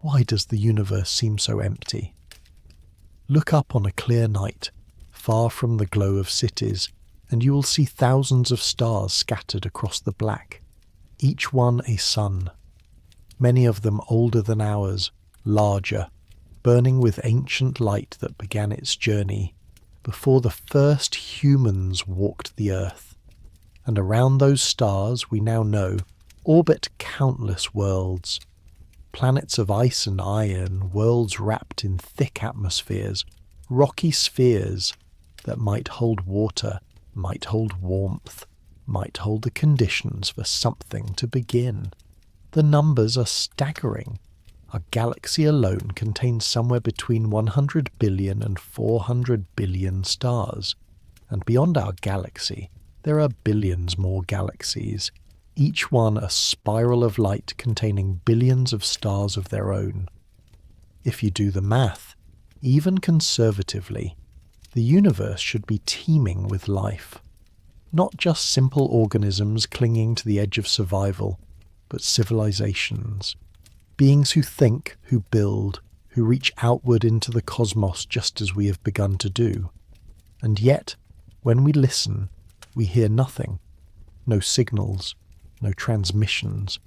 Why does the universe seem so empty? Look up on a clear night, far from the glow of cities, and you will see thousands of stars scattered across the black, each one a sun. Many of them older than ours, larger, burning with ancient light that began its journey before the first humans walked the earth. And around those stars, we now know, orbit countless worlds. Planets of ice and iron, worlds wrapped in thick atmospheres, rocky spheres that might hold water, might hold warmth, might hold the conditions for something to begin. The numbers are staggering. Our galaxy alone contains somewhere between 100 billion and 400 billion stars. And beyond our galaxy, there are billions more galaxies, each one a spiral of light containing billions of stars of their own. If you do the math, even conservatively, the universe should be teeming with life. Not just simple organisms clinging to the edge of survival, but civilizations. Beings who think, who build, who reach outward into the cosmos just as we have begun to do. And yet, when we listen, we hear nothing. No signals, no transmissions,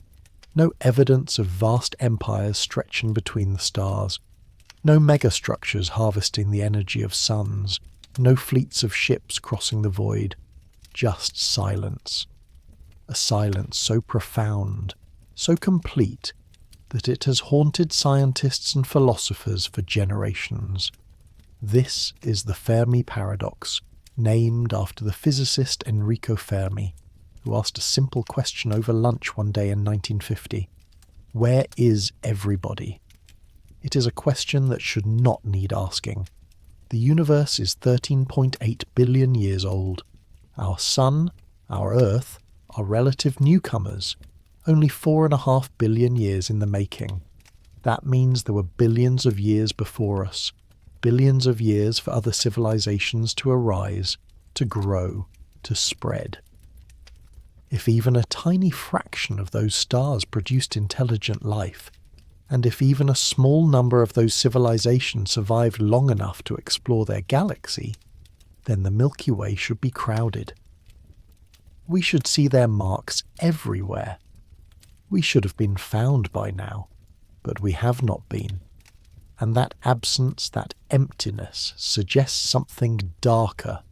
no evidence of vast empires stretching between the stars, no megastructures harvesting the energy of suns, no fleets of ships crossing the void, just silence. A silence so profound, so complete, that it has haunted scientists and philosophers for generations. This is the Fermi paradox, named after the physicist Enrico Fermi, who asked a simple question over lunch one day in 1950. Where is everybody? It is a question that should not need asking. The universe is 13.8 billion years old. Our Sun, our Earth, are relative newcomers, only 4.5 billion years in the making. That means there were billions of years before us, billions of years for other civilizations to arise, to grow, to spread. If even a tiny fraction of those stars produced intelligent life, and if even a small number of those civilizations survived long enough to explore their galaxy, then the Milky Way should be crowded. We should see their marks everywhere. We should have been found by now, but we have not been. And that absence, that emptiness, suggests something darker,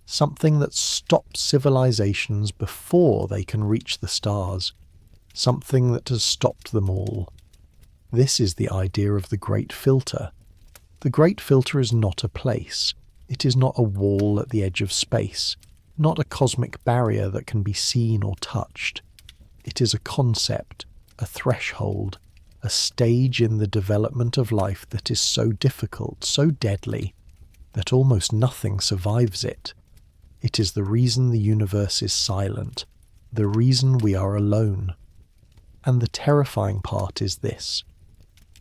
something that stops civilizations before they can reach the stars, something that has stopped them all. This is the idea of the Great Filter. The Great Filter is not a place. It is not a wall at the edge of space, not a cosmic barrier that can be seen or touched. It is a concept, a threshold, a stage in the development of life that is so difficult, so deadly, that almost nothing survives it. It is the reason the universe is silent, the reason we are alone. And the terrifying part is this.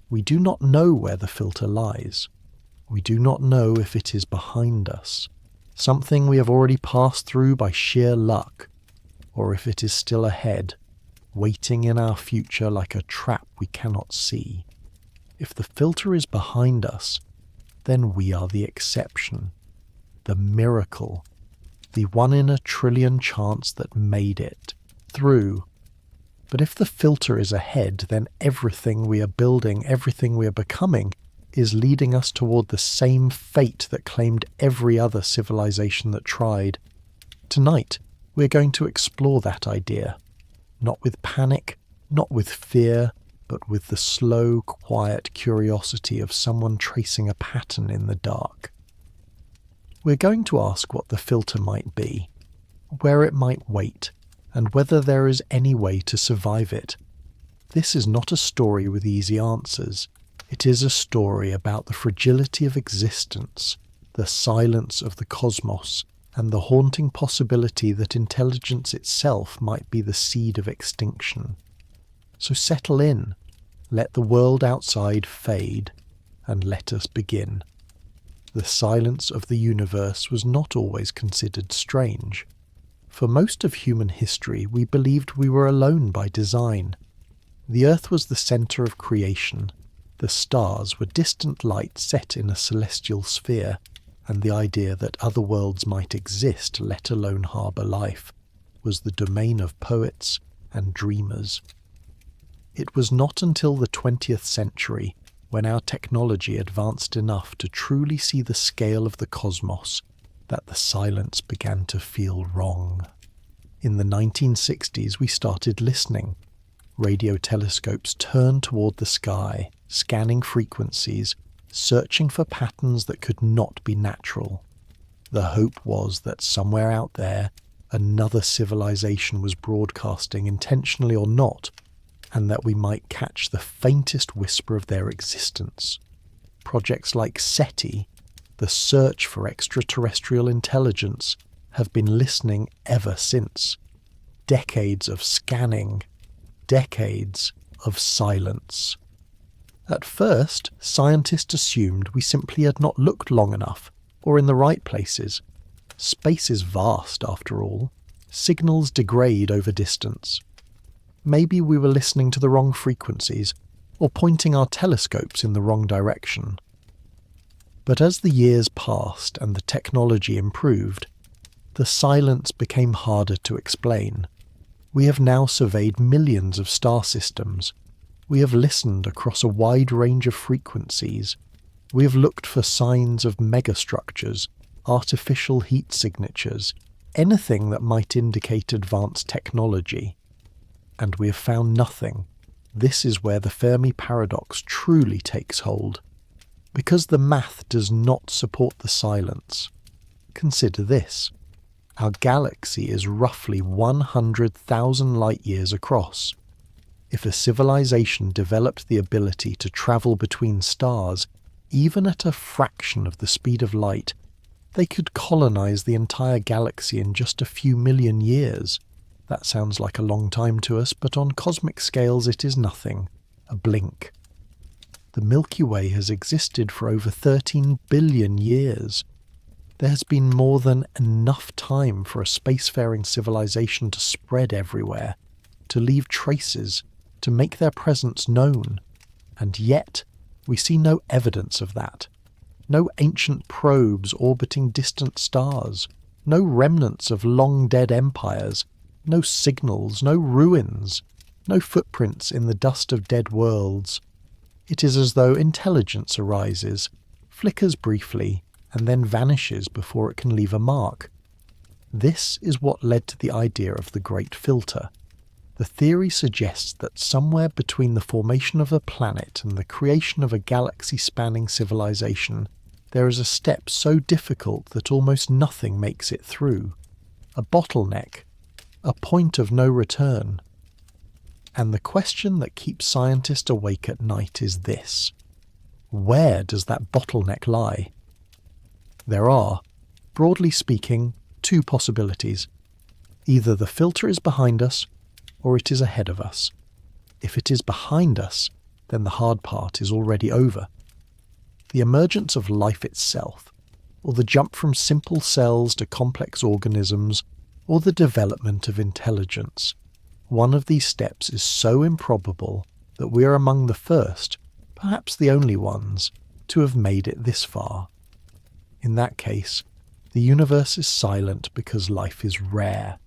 We do not know where the filter lies. We do not know if it is behind us, something we have already passed through by sheer luck, or if it is still ahead, waiting in our future like a trap we cannot see. If the filter is behind us, then we are the exception, the miracle, the 1 in a trillion chance that made it through. But if the filter is ahead, then everything we are building, everything we are becoming, is leading us toward the same fate that claimed every other civilization that tried. Tonight, we're going to explore that idea. Not with panic, not with fear, but with the slow, quiet curiosity of someone tracing a pattern in the dark. We're going to ask what the filter might be, where it might wait, and whether there is any way to survive it. This is not a story with easy answers. It is a story about the fragility of existence, the silence of the cosmos, and the haunting possibility that intelligence itself might be the seed of extinction. So settle in, let the world outside fade, and let us begin. The silence of the universe was not always considered strange. For most of human history, we believed we were alone by design. The earth was the center of creation, The stars were distant lights set in a celestial sphere, and the idea that other worlds might exist, let alone harbour life, was the domain of poets and dreamers. It was not until the 20th century, when our technology advanced enough to truly see the scale of the cosmos, that the silence began to feel wrong. In the 1960s, we started listening. Radio telescopes turned toward the sky, scanning frequencies, searching for patterns that could not be natural. The hope was that somewhere out there, another civilization was broadcasting, intentionally or not, and that we might catch the faintest whisper of their existence. Projects like SETI, the search for extraterrestrial intelligence, have been listening ever since. Decades of scanning, decades of silence. At first, scientists assumed we simply had not looked long enough, or in the right places. Space is vast, after all. Signals degrade over distance. Maybe we were listening to the wrong frequencies, or pointing our telescopes in the wrong direction. But as the years passed and the technology improved, the silence became harder to explain. We have now surveyed millions of star systems. We have listened across a wide range of frequencies. We have looked for signs of megastructures, artificial heat signatures, anything that might indicate advanced technology. And we have found nothing. This is where the Fermi paradox truly takes hold. Because the math does not support the silence. Consider this. Our galaxy is roughly 100,000 light-years across. If a civilization developed the ability to travel between stars, even at a fraction of the speed of light, they could colonize the entire galaxy in just a few million years. That sounds like a long time to us, but on cosmic scales it is nothing, a blink. The Milky Way has existed for over 13 billion years. There has been more than enough time for a spacefaring civilization to spread everywhere, to leave traces, to make their presence known. And yet, we see no evidence of that. No ancient probes orbiting distant stars, no remnants of long-dead empires, no signals, no ruins, no footprints in the dust of dead worlds. It is as though intelligence arises, flickers briefly, and then vanishes before it can leave a mark. This is what led to the idea of the Great Filter. The theory suggests that somewhere between the formation of a planet and the creation of a galaxy-spanning civilization, there is a step so difficult that almost nothing makes it through. A bottleneck, a point of no return. And the question that keeps scientists awake at night is this. Where does that bottleneck lie? There are, broadly speaking, two possibilities. Either the filter is behind us, or it is ahead of us. If it is behind us, then the hard part is already over. The emergence of life itself, or the jump from simple cells to complex organisms, or the development of intelligence. One of these steps is so improbable that we are among the first, perhaps the only ones, to have made it this far. In that case, the universe is silent because life is rare.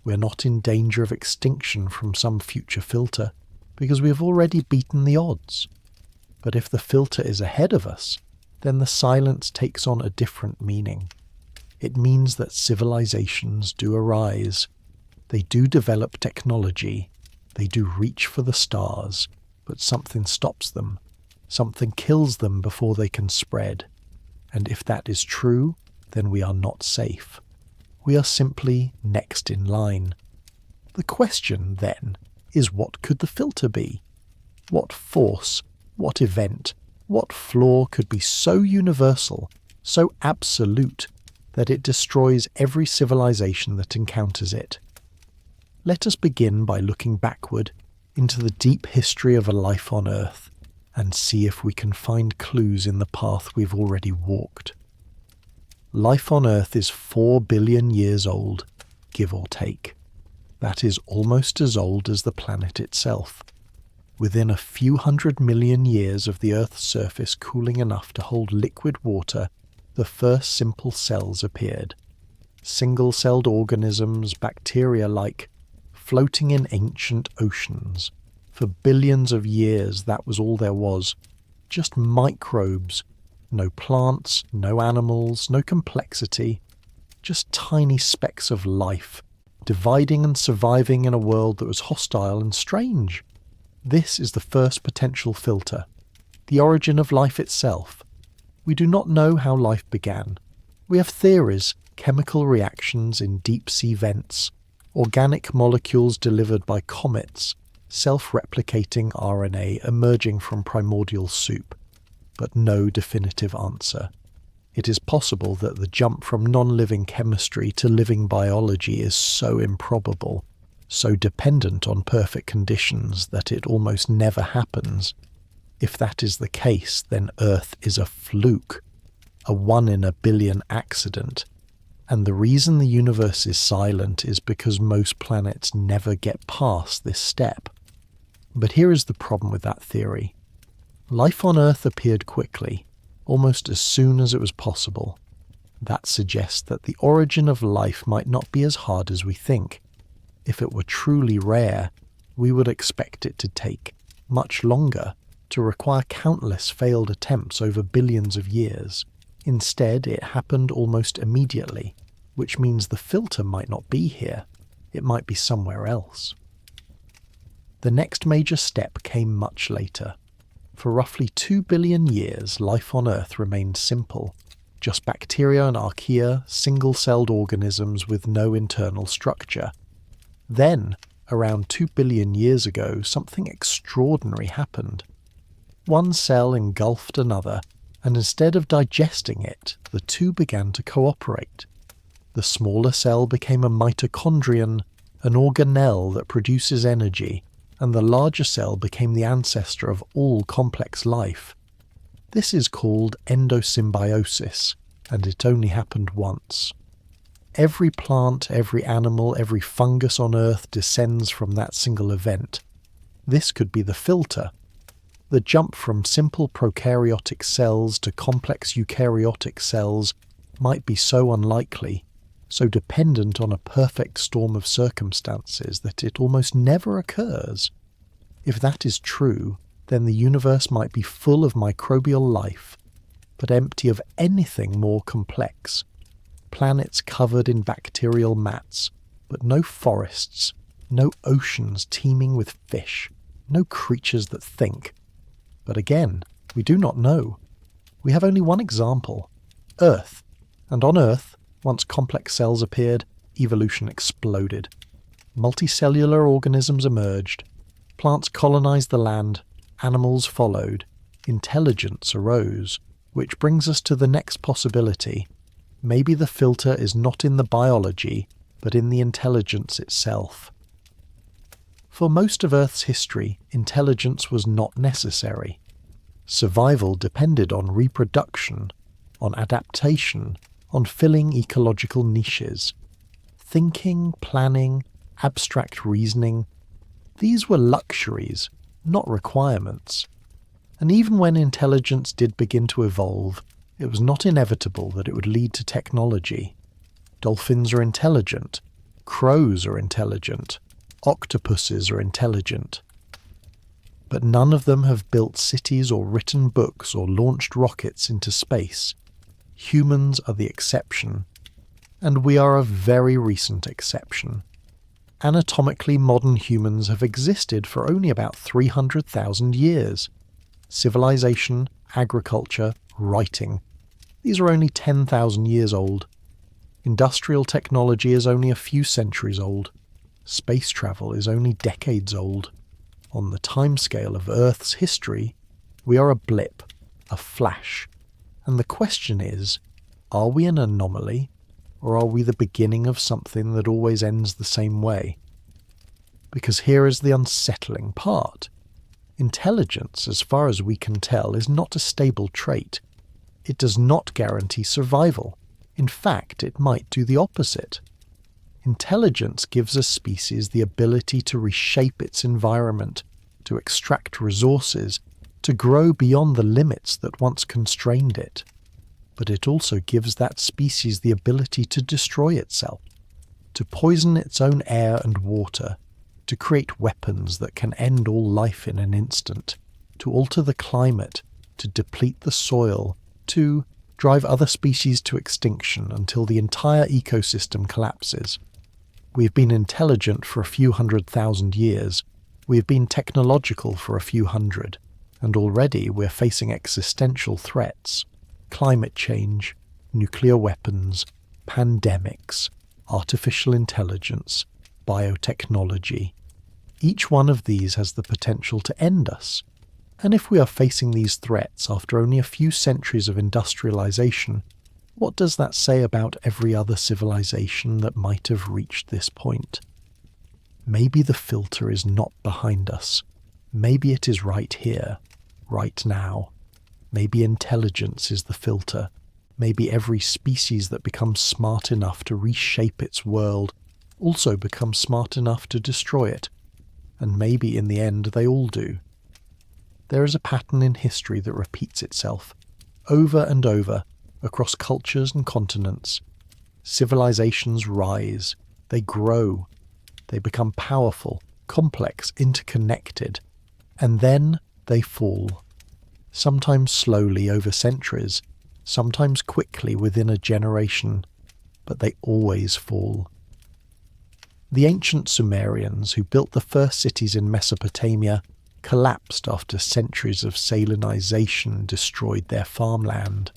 We are not in danger of extinction from some future filter, because we have already beaten the odds. But if the filter is ahead of us, then the silence takes on a different meaning. It means that civilizations do arise. They do develop technology. They do reach for the stars, but something stops them. Something kills them before they can spread. And if that is true, then we are not safe. We are simply next in line. The question, then, is what could the filter be? What force, what event, what flaw could be so universal, so absolute, that it destroys every civilization that encounters it? Let us begin by looking backward into the deep history of a life on Earth and see if we can find clues in the path we've already walked. Life on Earth is 4 billion years old, give or take. That is almost as old as the planet itself. within a few 100 million years of the Earth's surface cooling enough to hold liquid water, the first simple cells appeared. Single-celled organisms, bacteria-like, floating in ancient oceans. For billions of years, that was all there was. Just microbes. No plants, no animals, no complexity. Just tiny specks of life, dividing and surviving in a world that was hostile and strange. This is the first potential filter, the origin of life itself. We do not know how life began. We have theories, chemical reactions in deep-sea vents, organic molecules delivered by comets, self-replicating RNA emerging from primordial soup, but no definitive answer. It is possible that the jump from non-living chemistry to living biology is so improbable, so dependent on perfect conditions that it almost never happens. If that is the case, then Earth is a fluke, a 1 in a billion accident, and the reason the universe is silent is because most planets never get past this step. But here is the problem with that theory. Life on Earth appeared quickly, almost as soon as it was possible. That suggests that the origin of life might not be as hard as we think. If it were truly rare, we would expect it to take much longer, to require countless failed attempts over billions of years. Instead, it happened almost immediately, which means the filter might not be here. It might be somewhere else. The next major step came much later. For roughly 2 billion years, life on Earth remained simple. Just bacteria and archaea, single-celled organisms with no internal structure. Then, around 2 billion years ago, something extraordinary happened. One cell engulfed another, and instead of digesting it, the two began to cooperate. The smaller cell became a mitochondrion, an organelle that produces energy, and the larger cell became the ancestor of all complex life. This is called endosymbiosis, and it only happened once. Every plant, every animal, every fungus on Earth descends from that single event. This could be the filter. The jump from simple prokaryotic cells to complex eukaryotic cells might be so unlikely, so dependent on a perfect storm of circumstances that it almost never occurs. If that is true, then the universe might be full of microbial life, but empty of anything more complex. Planets covered in bacterial mats, but no forests, no oceans teeming with fish, no creatures that think. But again, we do not know. We have only one example, Earth. And on Earth, once complex cells appeared, evolution exploded. Multicellular organisms emerged. Plants colonized the land. Animals followed. Intelligence arose. Which brings us to the next possibility. Maybe the filter is not in the biology, but in the intelligence itself. For most of Earth's history, intelligence was not necessary. Survival depended on reproduction, on adaptation, on filling ecological niches. Thinking, planning, abstract reasoning, these were luxuries, not requirements. And even when intelligence did begin to evolve, it was not inevitable that it would lead to technology. Dolphins are intelligent. Crows are intelligent. Octopuses are intelligent. But none of them have built cities or written books or launched rockets into space. Humans are the exception. And we are a very recent exception. Anatomically modern humans have existed for only about 300,000 years. Civilization, agriculture, writing. These are only 10,000 years old. Industrial technology is only a few centuries old. Space travel is only decades old. On the timescale of Earth's history, we are a blip, a flash. And the question is, are we an anomaly, or are we the beginning of something that always ends the same way? Because here is the unsettling part. Intelligence, as far as we can tell, is not a stable trait. It does not guarantee survival. In fact, it might do the opposite. Intelligence gives a species the ability to reshape its environment, to extract resources, to grow beyond the limits that once constrained it. But it also gives that species the ability to destroy itself, to poison its own air and water, to create weapons that can end all life in an instant, to alter the climate, to deplete the soil, to drive other species to extinction until the entire ecosystem collapses. We've been intelligent for a few 100,000 years, we've been technological for a few hundred, and already we're facing existential threats: climate change, nuclear weapons, pandemics, artificial intelligence, biotechnology. Each one of these has the potential to end us. And if we are facing these threats after only a few centuries of industrialization, what does that say about every other civilization that might have reached this point? Maybe the filter is not behind us. Maybe it is right here, right now. Maybe intelligence is the filter. Maybe every species that becomes smart enough to reshape its world also becomes smart enough to destroy it. And maybe in the end they all do. There is a pattern in history that repeats itself, over and over, across cultures and continents. Civilizations rise, they grow, they become powerful, complex, interconnected, and then they fall. Sometimes slowly over centuries, sometimes quickly within a generation, but they always fall. The ancient Sumerians, who built the first cities in Mesopotamia, collapsed after centuries of salinization destroyed their farmland.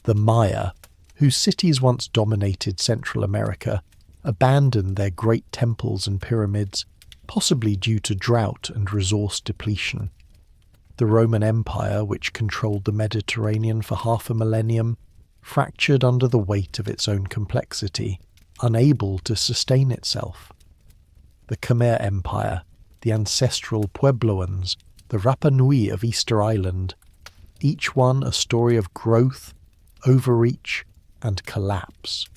The Maya, whose cities once dominated Central America, abandoned their great temples and pyramids, possibly due to drought and resource depletion. The Roman Empire, which controlled the Mediterranean for half a millennium, fractured under the weight of its own complexity, unable to sustain itself. The Khmer Empire, the ancestral Puebloans, the Rapa Nui of Easter Island, each one a story of growth, overreach, and collapse.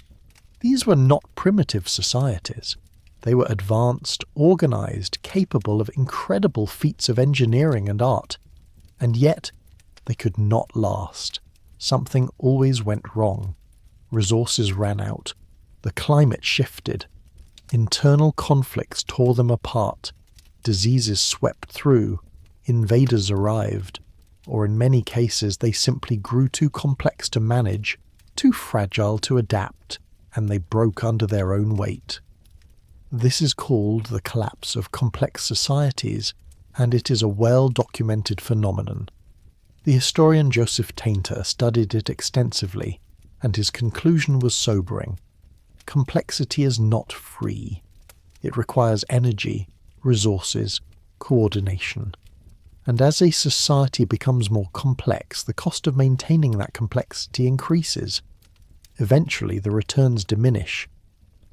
These were not primitive societies. They were advanced, organized, capable of incredible feats of engineering and art. And yet, they could not last. Something always went wrong. Resources ran out. The climate shifted. Internal conflicts tore them apart. Diseases swept through. Invaders arrived. Or in many cases, they simply grew too complex to manage, too fragile to adapt, and they broke under their own weight. This is called the collapse of complex societies, and it is a well-documented phenomenon. The historian Joseph Tainter studied it extensively, and his conclusion was sobering. Complexity is not free. It requires energy, resources, coordination. And as a society becomes more complex, the cost of maintaining that complexity increases. Eventually, the returns diminish.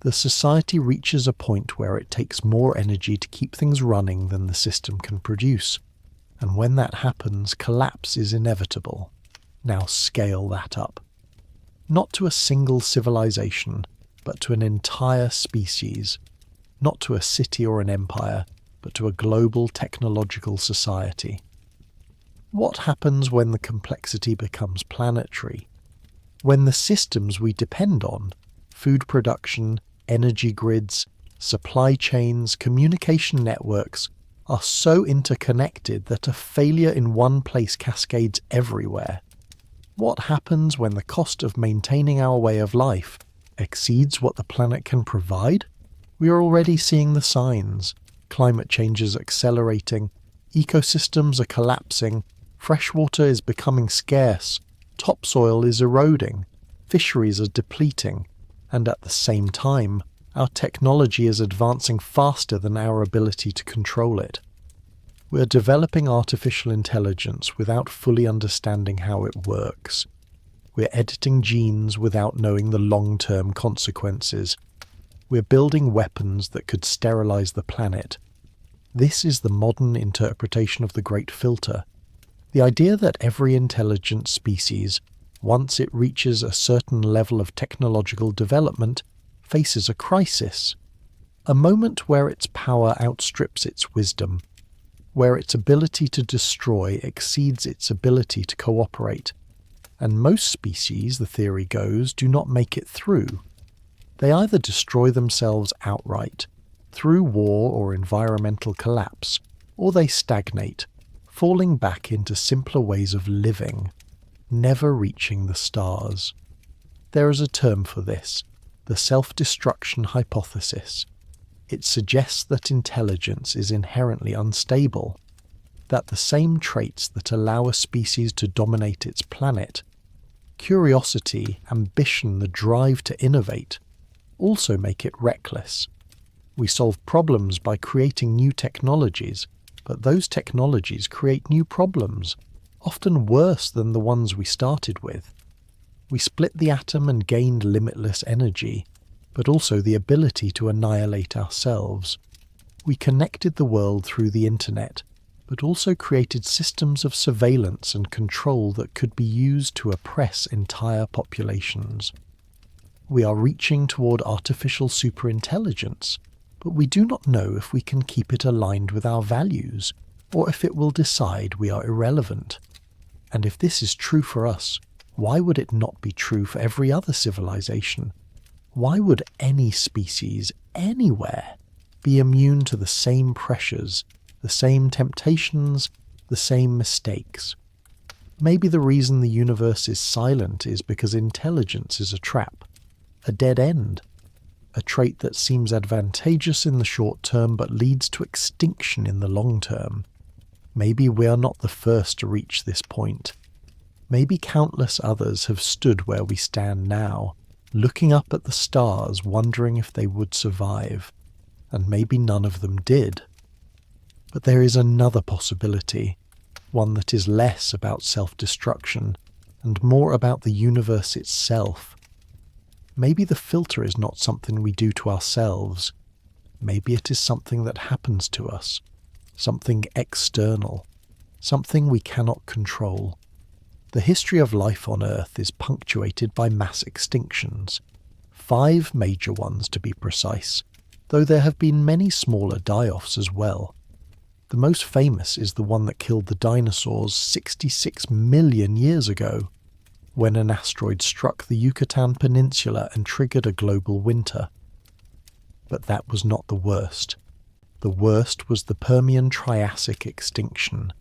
The society reaches a point where it takes more energy to keep things running than the system can produce. And when that happens, collapse is inevitable. Now scale that up. Not to a single civilization, but to an entire species. Not to a city or an empire, but to a global technological society. What happens when the complexity becomes planetary? When the systems we depend on, food production, energy grids, supply chains, communication networks, are so interconnected that a failure in one place cascades everywhere? What happens when the cost of maintaining our way of life exceeds what the planet can provide? We are already seeing the signs. Climate change is accelerating, ecosystems are collapsing, freshwater is becoming scarce, topsoil is eroding, fisheries are depleting, and at the same time, our technology is advancing faster than our ability to control it. We are developing artificial intelligence without fully understanding how it works. We're editing genes without knowing the long-term consequences. We're building weapons that could sterilize the planet. This is the modern interpretation of the Great Filter. The idea that every intelligent species, once it reaches a certain level of technological development, faces a crisis. A moment where its power outstrips its wisdom. where its ability to destroy exceeds its ability to cooperate, and most species, the theory goes, do not make it through. They either destroy themselves outright, through war or environmental collapse, or they stagnate, falling back into simpler ways of living, never reaching the stars. There is a term for this, the self-destruction hypothesis. It suggests that intelligence is inherently unstable, that the same traits that allow a species to dominate its planet, curiosity, ambition, the drive to innovate, also make it reckless. We solve problems by creating new technologies, but those technologies create new problems, often worse than the ones we started with. We split the atom and gained limitless energy, but also the ability to annihilate ourselves. We connected the world through the internet, but also created systems of surveillance and control that could be used to oppress entire populations. We are reaching toward artificial superintelligence, but we do not know if we can keep it aligned with our values, or if it will decide we are irrelevant. And if this is true for us, why would it not be true for every other civilization? Why would any species, anywhere, be immune to the same pressures, the same temptations, the same mistakes? Maybe the reason the universe is silent is because intelligence is a trap, a dead end, a trait that seems advantageous in the short term but leads to extinction in the long term. Maybe we are not the first to reach this point. Maybe countless others have stood where we stand now, looking up at the stars, wondering if they would survive, and maybe none of them did. But there is another possibility, one that is less about self-destruction and more about the universe itself. Maybe the filter is not something we do to ourselves. Maybe it is something that happens to us, something external, something we cannot control. The history of life on Earth is punctuated by mass extinctions, 5 major ones to be precise, though there have been many smaller die-offs as well. The most famous is the one that killed the dinosaurs 66 million years ago, when an asteroid struck the Yucatan Peninsula and triggered a global winter. But that was not the worst. The worst was the Permian-Triassic extinction,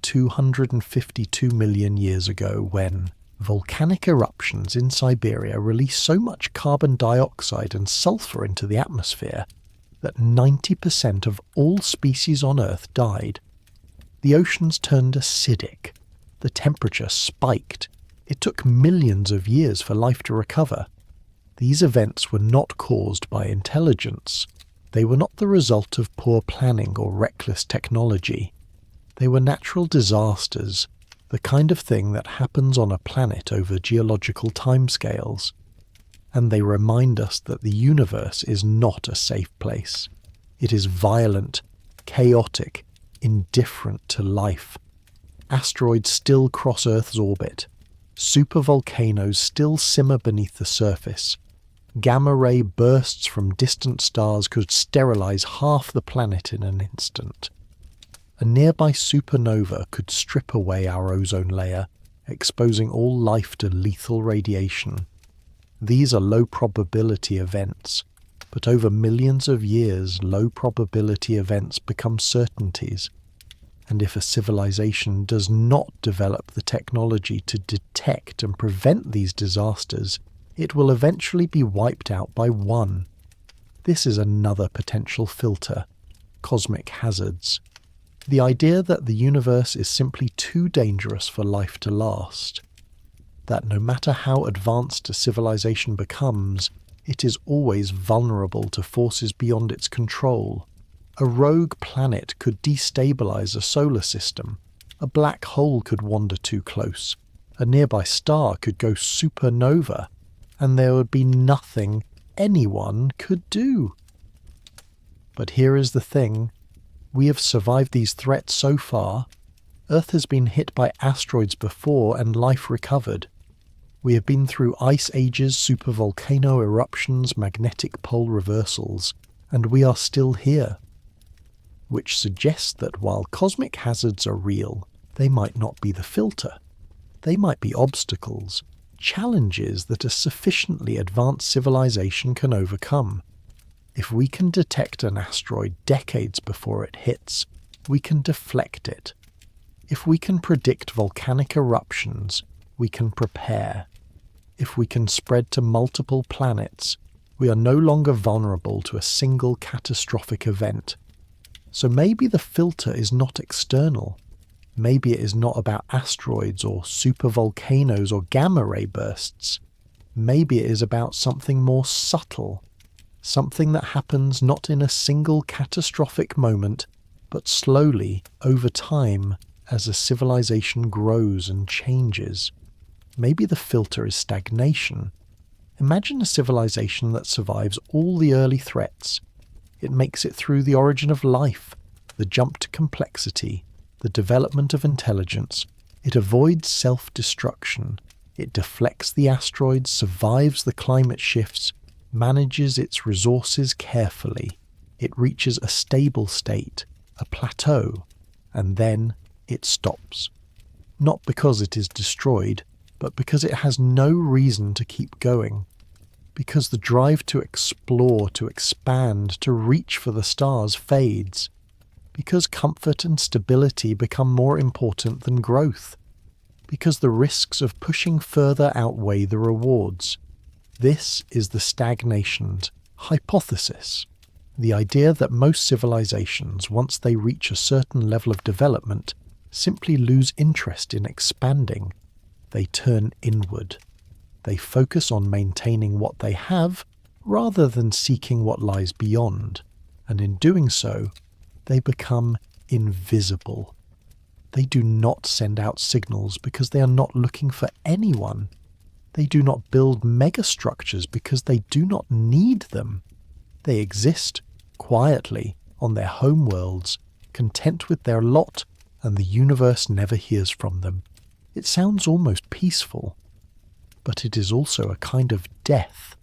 252 million years ago, when volcanic eruptions in Siberia released so much carbon dioxide and sulfur into the atmosphere that 90% of all species on Earth died. The oceans turned acidic. The temperature spiked. It took millions of years for life to recover. These events were not caused by intelligence. They were not the result of poor planning or reckless technology. They were natural disasters, the kind of thing that happens on a planet over geological timescales. And they remind us that the universe is not a safe place. It is violent, chaotic, indifferent to life. Asteroids still cross Earth's orbit. Supervolcanoes still simmer beneath the surface. Gamma-ray bursts from distant stars could sterilize half the planet in an instant. A nearby supernova could strip away our ozone layer, exposing all life to lethal radiation. These are low-probability events, but over millions of years, low-probability events become certainties. And if a civilization does not develop the technology to detect and prevent these disasters, it will eventually be wiped out by one. This is another potential filter, cosmic hazards. The idea that the universe is simply too dangerous for life to last. That no matter how advanced a civilization becomes, it is always vulnerable to forces beyond its control. A rogue planet could destabilize a solar system. A black hole could wander too close. A nearby star could go supernova, and there would be nothing anyone could do. But here is the thing. We have survived these threats so far. Earth has been hit by asteroids before and life recovered. We have been through ice ages, supervolcano eruptions, magnetic pole reversals, and we are still here. which suggests that while cosmic hazards are real, they might not be the filter. They might be obstacles, challenges that a sufficiently advanced civilization can overcome. If we can detect an asteroid decades before it hits, we can deflect it. If we can predict volcanic eruptions, we can prepare. If we can spread to multiple planets, we are no longer vulnerable to a single catastrophic event. So maybe the filter is not external. Maybe it is not about asteroids or supervolcanoes or gamma-ray bursts. Maybe it is about something more subtle, something that happens not in a single catastrophic moment, but slowly, over time, as a civilization grows and changes. Maybe the filter is stagnation. Imagine a civilization that survives all the early threats. It makes it through the origin of life, the jump to complexity, the development of intelligence. It avoids self-destruction. It deflects the asteroids, survives the climate shifts, manages its resources carefully. It reaches a stable state, a plateau, and then it stops. Not because it is destroyed, but because it has no reason to keep going. Because the drive to explore, to expand, to reach for the stars fades. Because comfort and stability become more important than growth. Because the risks of pushing further outweigh the rewards. This is the stagnation hypothesis. The idea that most civilizations, once they reach a certain level of development, simply lose interest in expanding. They turn inward. They focus on maintaining what they have rather than seeking what lies beyond, and in doing so, they become invisible. They do not send out signals because they are not looking for anyone. They do not build megastructures because they do not need them. They exist quietly on their homeworlds, content with their lot, and the universe never hears from them. It sounds almost peaceful, but it is also a kind of death.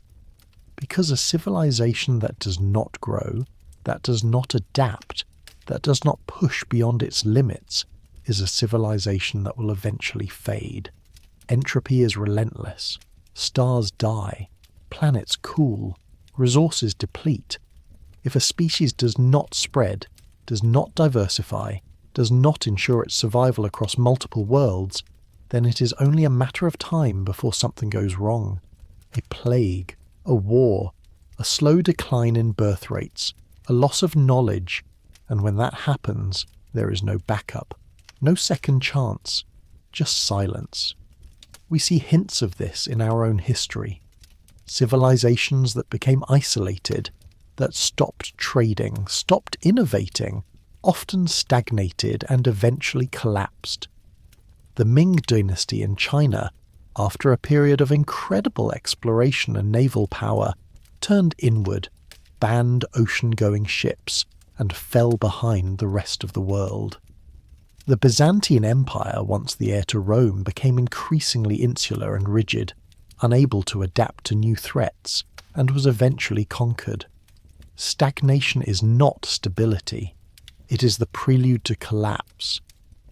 Because a civilization that does not grow, that does not adapt, that does not push beyond its limits, is a civilization that will eventually fade. Entropy is relentless. Stars die. Planets cool. Resources deplete. If a species does not spread, does not diversify, does not ensure its survival across multiple worlds, then it is only a matter of time before something goes wrong. A plague, a war, a slow decline in birth rates, a loss of knowledge, and when that happens, there is no backup, no second chance, just silence. We see hints of this in our own history. Civilizations that became isolated, that stopped trading, stopped innovating, often stagnated and eventually collapsed. The Ming dynasty in China, after a period of incredible exploration and naval power, turned inward, banned ocean-going ships, and fell behind the rest of the world. The Byzantine Empire, once the heir to Rome, became increasingly insular and rigid, unable to adapt to new threats, and was eventually conquered. Stagnation is not stability. It is the prelude to collapse,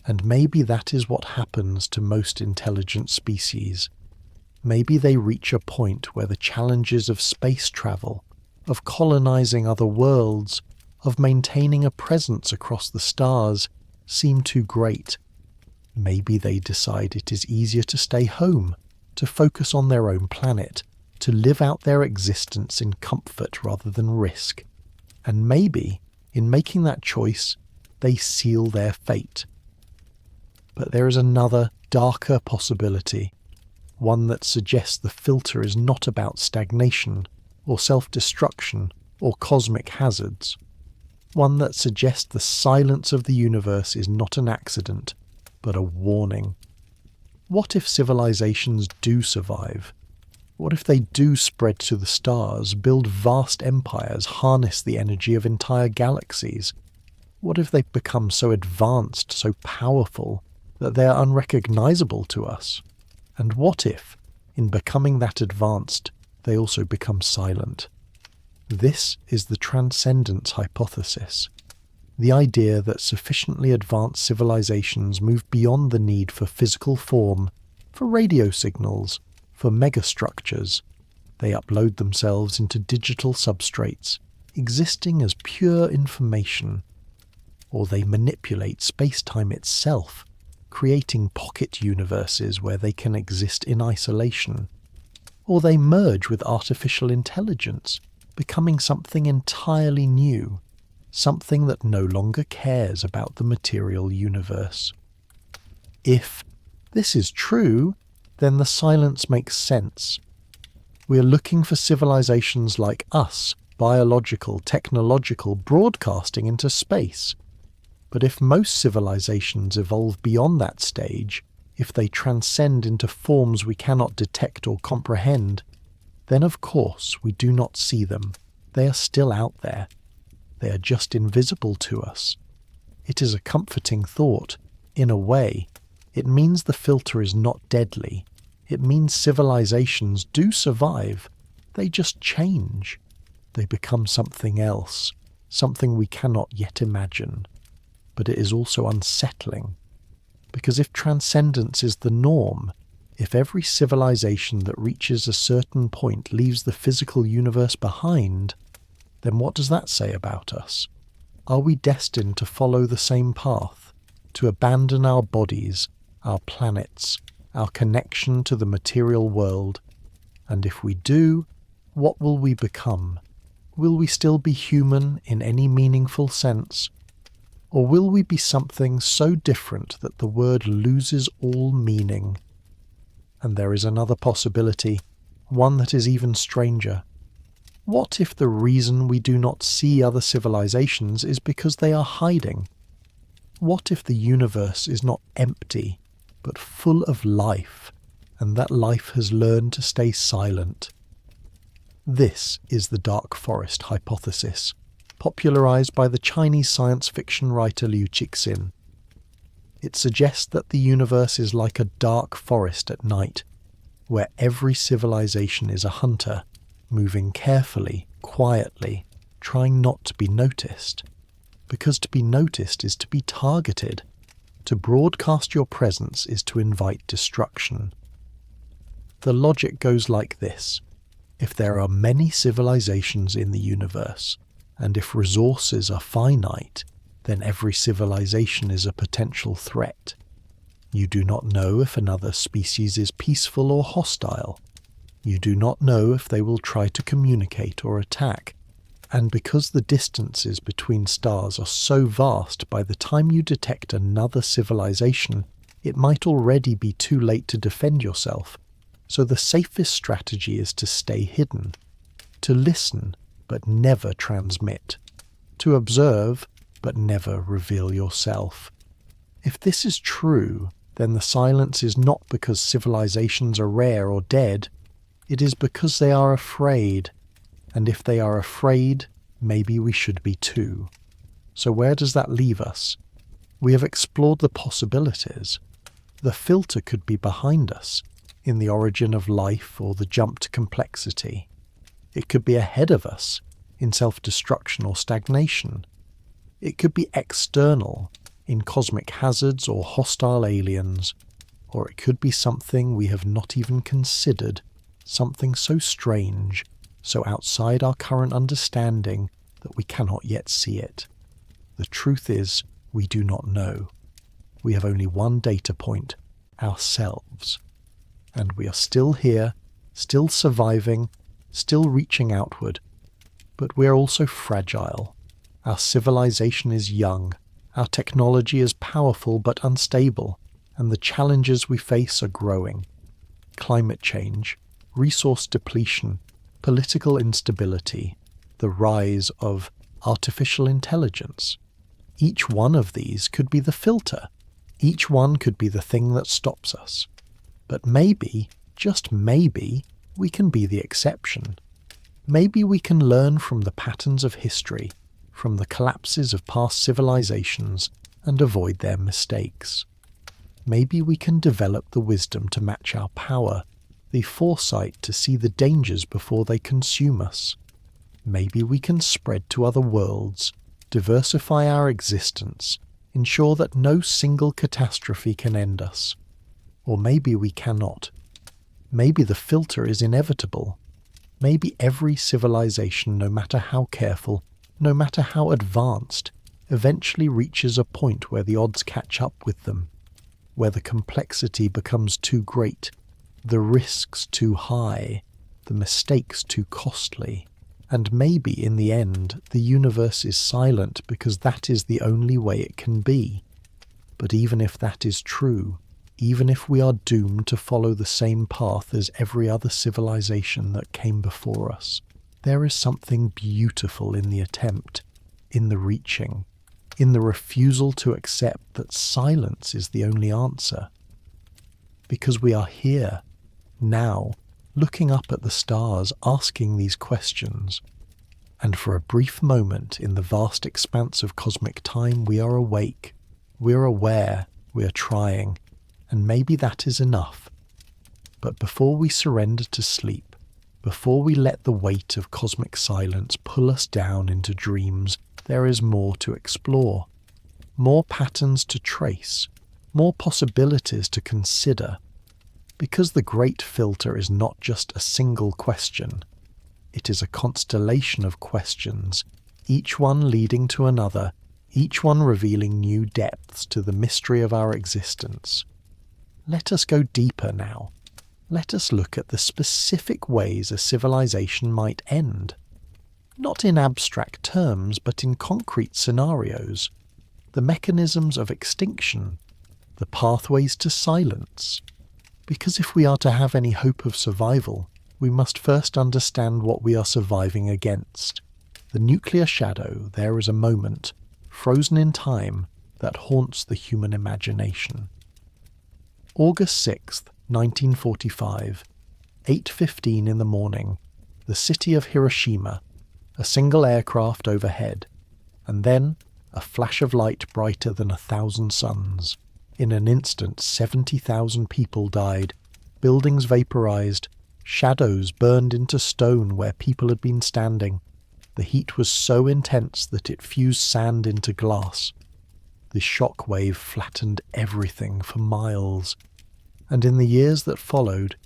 and maybe that is what happens to most intelligent species. Maybe they reach a point where the challenges of space travel, of colonizing other worlds, of maintaining a presence across the stars, seem too great. Maybe they decide it is easier to stay home, to focus on their own planet, to live out their existence in comfort rather than risk. And maybe, in making that choice, they seal their fate. But there is another, darker possibility, one that suggests the filter is not about stagnation, or self-destruction, or cosmic hazards. One that suggests the silence of the universe is not an accident, but a warning. What if civilizations do survive? What if they do spread to the stars, build vast empires, harness the energy of entire galaxies? What if they become so advanced, so powerful, that they are unrecognizable to us? And what if, in becoming that advanced, they also become silent? This is the transcendence hypothesis. The idea that sufficiently advanced civilizations move beyond the need for physical form, for radio signals, for megastructures. They upload themselves into digital substrates, existing as pure information. Or they manipulate space-time itself, creating pocket universes where they can exist in isolation. Or they merge with artificial intelligence, becoming something entirely new, something that no longer cares about the material universe. If this is true, then the silence makes sense. We are looking for civilizations like us, biological, technological, broadcasting into space. But if most civilizations evolve beyond that stage, if they transcend into forms we cannot detect or comprehend, then of course we do not see them. They are still out there. They are just invisible to us. It is a comforting thought. In a way, it means the filter is not deadly. It means civilizations do survive. They just change. They become something else, something we cannot yet imagine. But it is also unsettling. Because if transcendence is the norm, if every civilization that reaches a certain point leaves the physical universe behind, then what does that say about us? Are we destined to follow the same path, to abandon our bodies, our planets, our connection to the material world? And if we do, what will we become? Will we still be human in any meaningful sense? Or will we be something so different that the word loses all meaning? And there is another possibility, one that is even stranger. What if the reason we do not see other civilizations is because they are hiding? What if the universe is not empty, but full of life, and that life has learned to stay silent? This is the dark forest hypothesis, popularized by the Chinese science fiction writer Liu Cixin. It suggests that the universe is like a dark forest at night, where every civilization is a hunter, moving carefully, quietly, trying not to be noticed. Because to be noticed is to be targeted. To broadcast your presence is to invite destruction. The logic goes like this. If there are many civilizations in the universe, and if resources are finite, then every civilization is a potential threat. You do not know if another species is peaceful or hostile. You do not know if they will try to communicate or attack. And because the distances between stars are so vast, by the time you detect another civilization, it might already be too late to defend yourself. So the safest strategy is to stay hidden, to listen but never transmit, to observe but never reveal yourself. If this is true, then the silence is not because civilizations are rare or dead, it is because they are afraid, and if they are afraid, maybe we should be too. So where does that leave us? We have explored the possibilities. The filter could be behind us, in the origin of life or the jump to complexity. It could be ahead of us, in self-destruction or stagnation. It could be external, in cosmic hazards or hostile aliens. Or it could be something we have not even considered, something so strange, so outside our current understanding that we cannot yet see it. The truth is, we do not know. We have only one data point, ourselves. And we are still here, still surviving, still reaching outward. But we are also fragile. Our civilization is young, our technology is powerful but unstable, and the challenges we face are growing. Climate change, resource depletion, political instability, the rise of artificial intelligence. Each one of these could be the filter. Each one could be the thing that stops us. But maybe, just maybe, we can be the exception. Maybe we can learn from the patterns of history, from the collapses of past civilizations, and avoid their mistakes. Maybe we can develop the wisdom to match our power, the foresight to see the dangers before they consume us. Maybe we can spread to other worlds, diversify our existence, ensure that no single catastrophe can end us. Or maybe we cannot. Maybe the filter is inevitable. Maybe every civilization, no matter how careful, no matter how advanced, eventually reaches a point where the odds catch up with them, where the complexity becomes too great, the risks too high, the mistakes too costly, and maybe in the end the universe is silent because that is the only way it can be. But even if that is true, even if we are doomed to follow the same path as every other civilization that came before us, there is something beautiful in the attempt, in the reaching, in the refusal to accept that silence is the only answer. Because we are here, now, looking up at the stars, asking these questions. And for a brief moment in the vast expanse of cosmic time, we are awake, we are aware, we are trying, and maybe that is enough. But before we surrender to sleep, before we let the weight of cosmic silence pull us down into dreams, there is more to explore, more patterns to trace, more possibilities to consider. Because the great filter is not just a single question, it is a constellation of questions, each one leading to another, each one revealing new depths to the mystery of our existence. Let us go deeper now. Let us look at the specific ways a civilization might end. Not in abstract terms, but in concrete scenarios. The mechanisms of extinction, the pathways to silence. Because if we are to have any hope of survival, we must first understand what we are surviving against. The nuclear shadow, there is a moment, frozen in time, that haunts the human imagination. August 6th, 1945, 8:15 in the morning, the city of Hiroshima, a single aircraft overhead, and then a flash of light brighter than 1,000 suns. In an instant, 70,000 people died, buildings vaporized, shadows burned into stone where people had been standing. The heat was so intense that it fused sand into glass. The shock wave flattened everything for miles. And in the years that followed,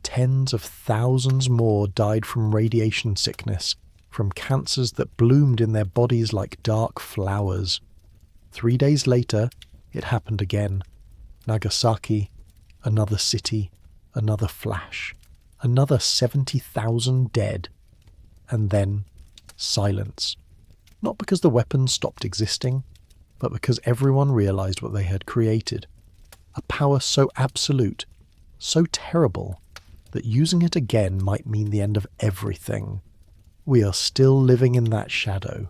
tens of thousands more died from radiation sickness, from cancers that bloomed in their bodies like dark flowers. 3 days later, it happened again. Nagasaki, another city, another flash, another 70,000 dead. And then, silence. Not because the weapons stopped existing, but because everyone realized what they had created. A power so absolute, so terrible, that using it again might mean the end of everything. We are still living in that shadow.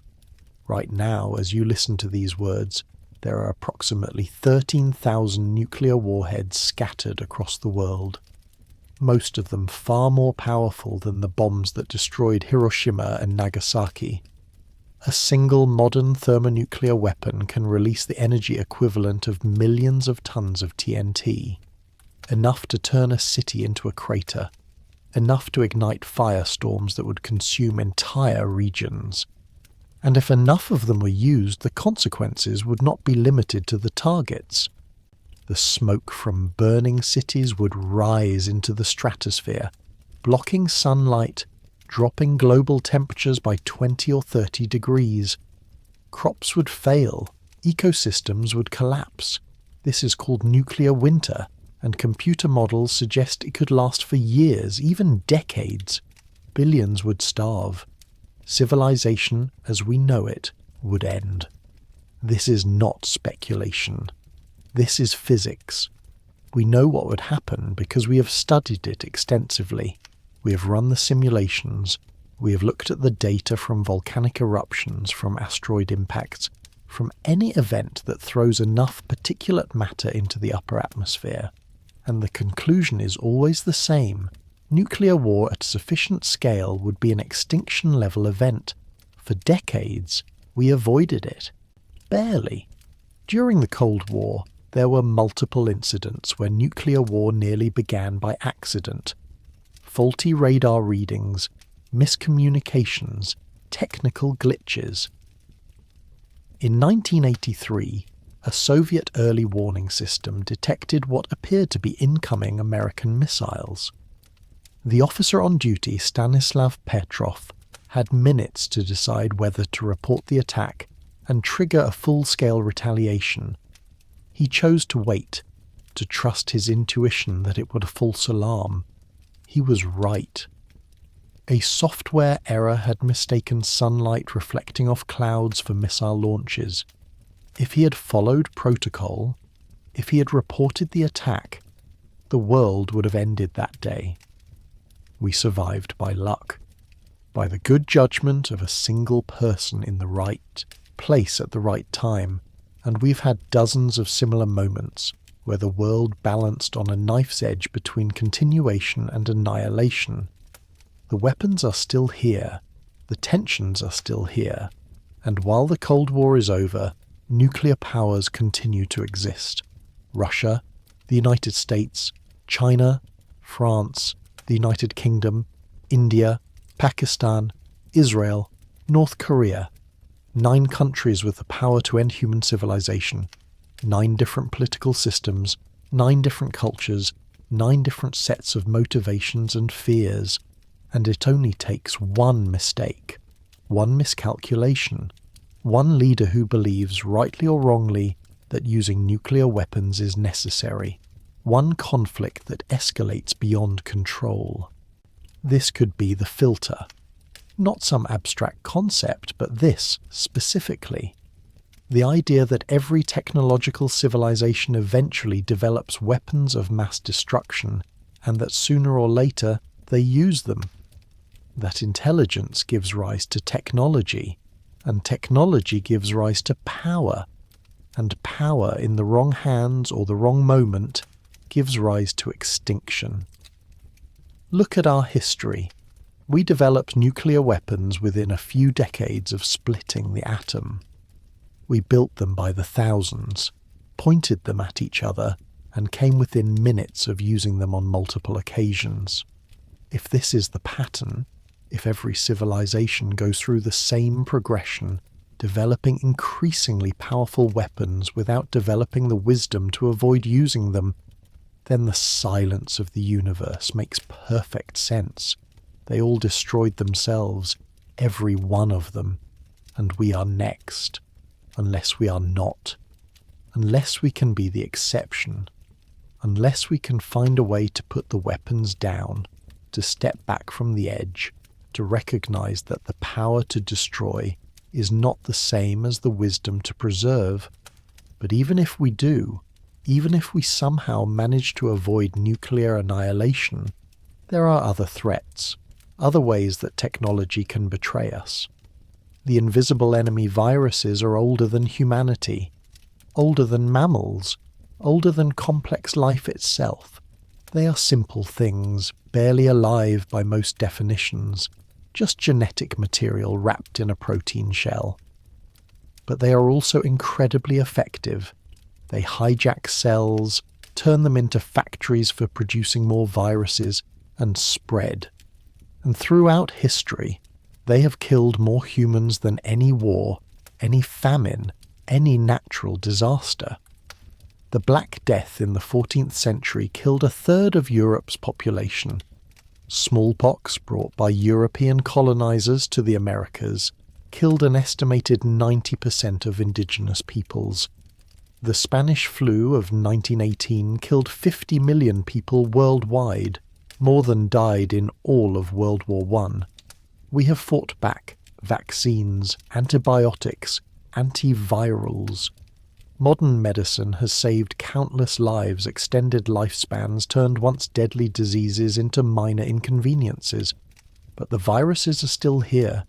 Right now, as you listen to these words, there are approximately 13,000 nuclear warheads scattered across the world. Most of them far more powerful than the bombs that destroyed Hiroshima and Nagasaki. A single modern thermonuclear weapon can release the energy equivalent of millions of tons of TNT, enough to turn a city into a crater, enough to ignite firestorms that would consume entire regions. And if enough of them were used, the consequences would not be limited to the targets. The smoke from burning cities would rise into the stratosphere, blocking sunlight, dropping global temperatures by 20 or 30 degrees. Crops would fail, ecosystems would collapse. This is called nuclear winter, and computer models suggest it could last for years, even decades. Billions would starve. Civilization, as we know it, would end. This is not speculation. This is physics. We know what would happen because we have studied it extensively. We have run the simulations. We have looked at the data from volcanic eruptions, from asteroid impacts, from any event that throws enough particulate matter into the upper atmosphere. And the conclusion is always the same. Nuclear war at sufficient scale would be an extinction-level event. For decades, we avoided it. Barely. During the Cold War, there were multiple incidents where nuclear war nearly began by accident. Faulty radar readings, miscommunications, technical glitches. In 1983, a Soviet early warning system detected what appeared to be incoming American missiles. The officer on duty, Stanislav Petrov, had minutes to decide whether to report the attack and trigger a full-scale retaliation. He chose to wait, to trust his intuition that it would a false alarm. He was right. A software error had mistaken sunlight reflecting off clouds for missile launches. If he had followed protocol, if he had reported the attack, the world would have ended that day. We survived by luck, by the good judgment of a single person in the right place at the right time, and we've had dozens of similar moments where the world balanced on a knife's edge between continuation and annihilation. The weapons are still here, the tensions are still here, and while the Cold War is over, nuclear powers continue to exist. Russia, the United States, China, France, the United Kingdom, India, Pakistan, Israel, North Korea. 9 countries with the power to end human civilization. 9 different political systems, 9 different cultures, 9 different sets of motivations and fears. And it only takes one mistake, one miscalculation, one leader who believes, rightly or wrongly, that using nuclear weapons is necessary, one conflict that escalates beyond control. This could be the filter. Not some abstract concept, but this specifically. The idea that every technological civilization eventually develops weapons of mass destruction, and that sooner or later they use them. That intelligence gives rise to technology, and technology gives rise to power, and power in the wrong hands or the wrong moment gives rise to extinction. Look at our history. We developed nuclear weapons within a few decades of splitting the atom. We built them by the thousands, pointed them at each other, and came within minutes of using them on multiple occasions. If this is the pattern, if every civilization goes through the same progression, developing increasingly powerful weapons without developing the wisdom to avoid using them, then the silence of the universe makes perfect sense. They all destroyed themselves, every one of them, and we are next, unless we are not, unless we can be the exception, unless we can find a way to put the weapons down, to step back from the edge, to recognize that the power to destroy is not the same as the wisdom to preserve. But even if we do, even if we somehow manage to avoid nuclear annihilation, there are other threats, other ways that technology can betray us. The invisible enemy viruses are older than humanity, older than mammals, older than complex life itself. They are simple things, barely alive by most definitions, just genetic material wrapped in a protein shell. But they are also incredibly effective. They hijack cells, turn them into factories for producing more viruses, and spread. And throughout history, they have killed more humans than any war, any famine, any natural disaster. The Black Death in the 14th century killed 1/3 of Europe's population. Smallpox, brought by European colonizers to the Americas, killed an estimated 90% of indigenous peoples. The Spanish flu of 1918 killed 50 million people worldwide, more than died in all of World War I. We have fought back vaccines, antibiotics, antivirals. Modern medicine has saved countless lives, extended lifespans, turned once deadly diseases into minor inconveniences. But the viruses are still here,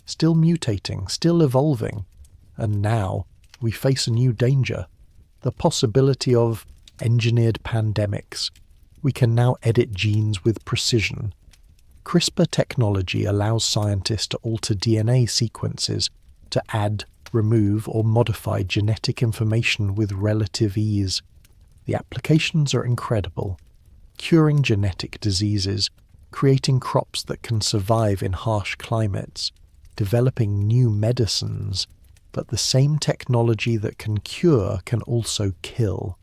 still mutating, still evolving. And now we face a new danger, the possibility of engineered pandemics. We can now edit genes with precision. CRISPR technology allows scientists to alter DNA sequences, to add, remove, or modify genetic information with relative ease. The applications are incredible. Curing genetic diseases, creating crops that can survive in harsh climates, developing new medicines. but the same technology that can cure can also kill.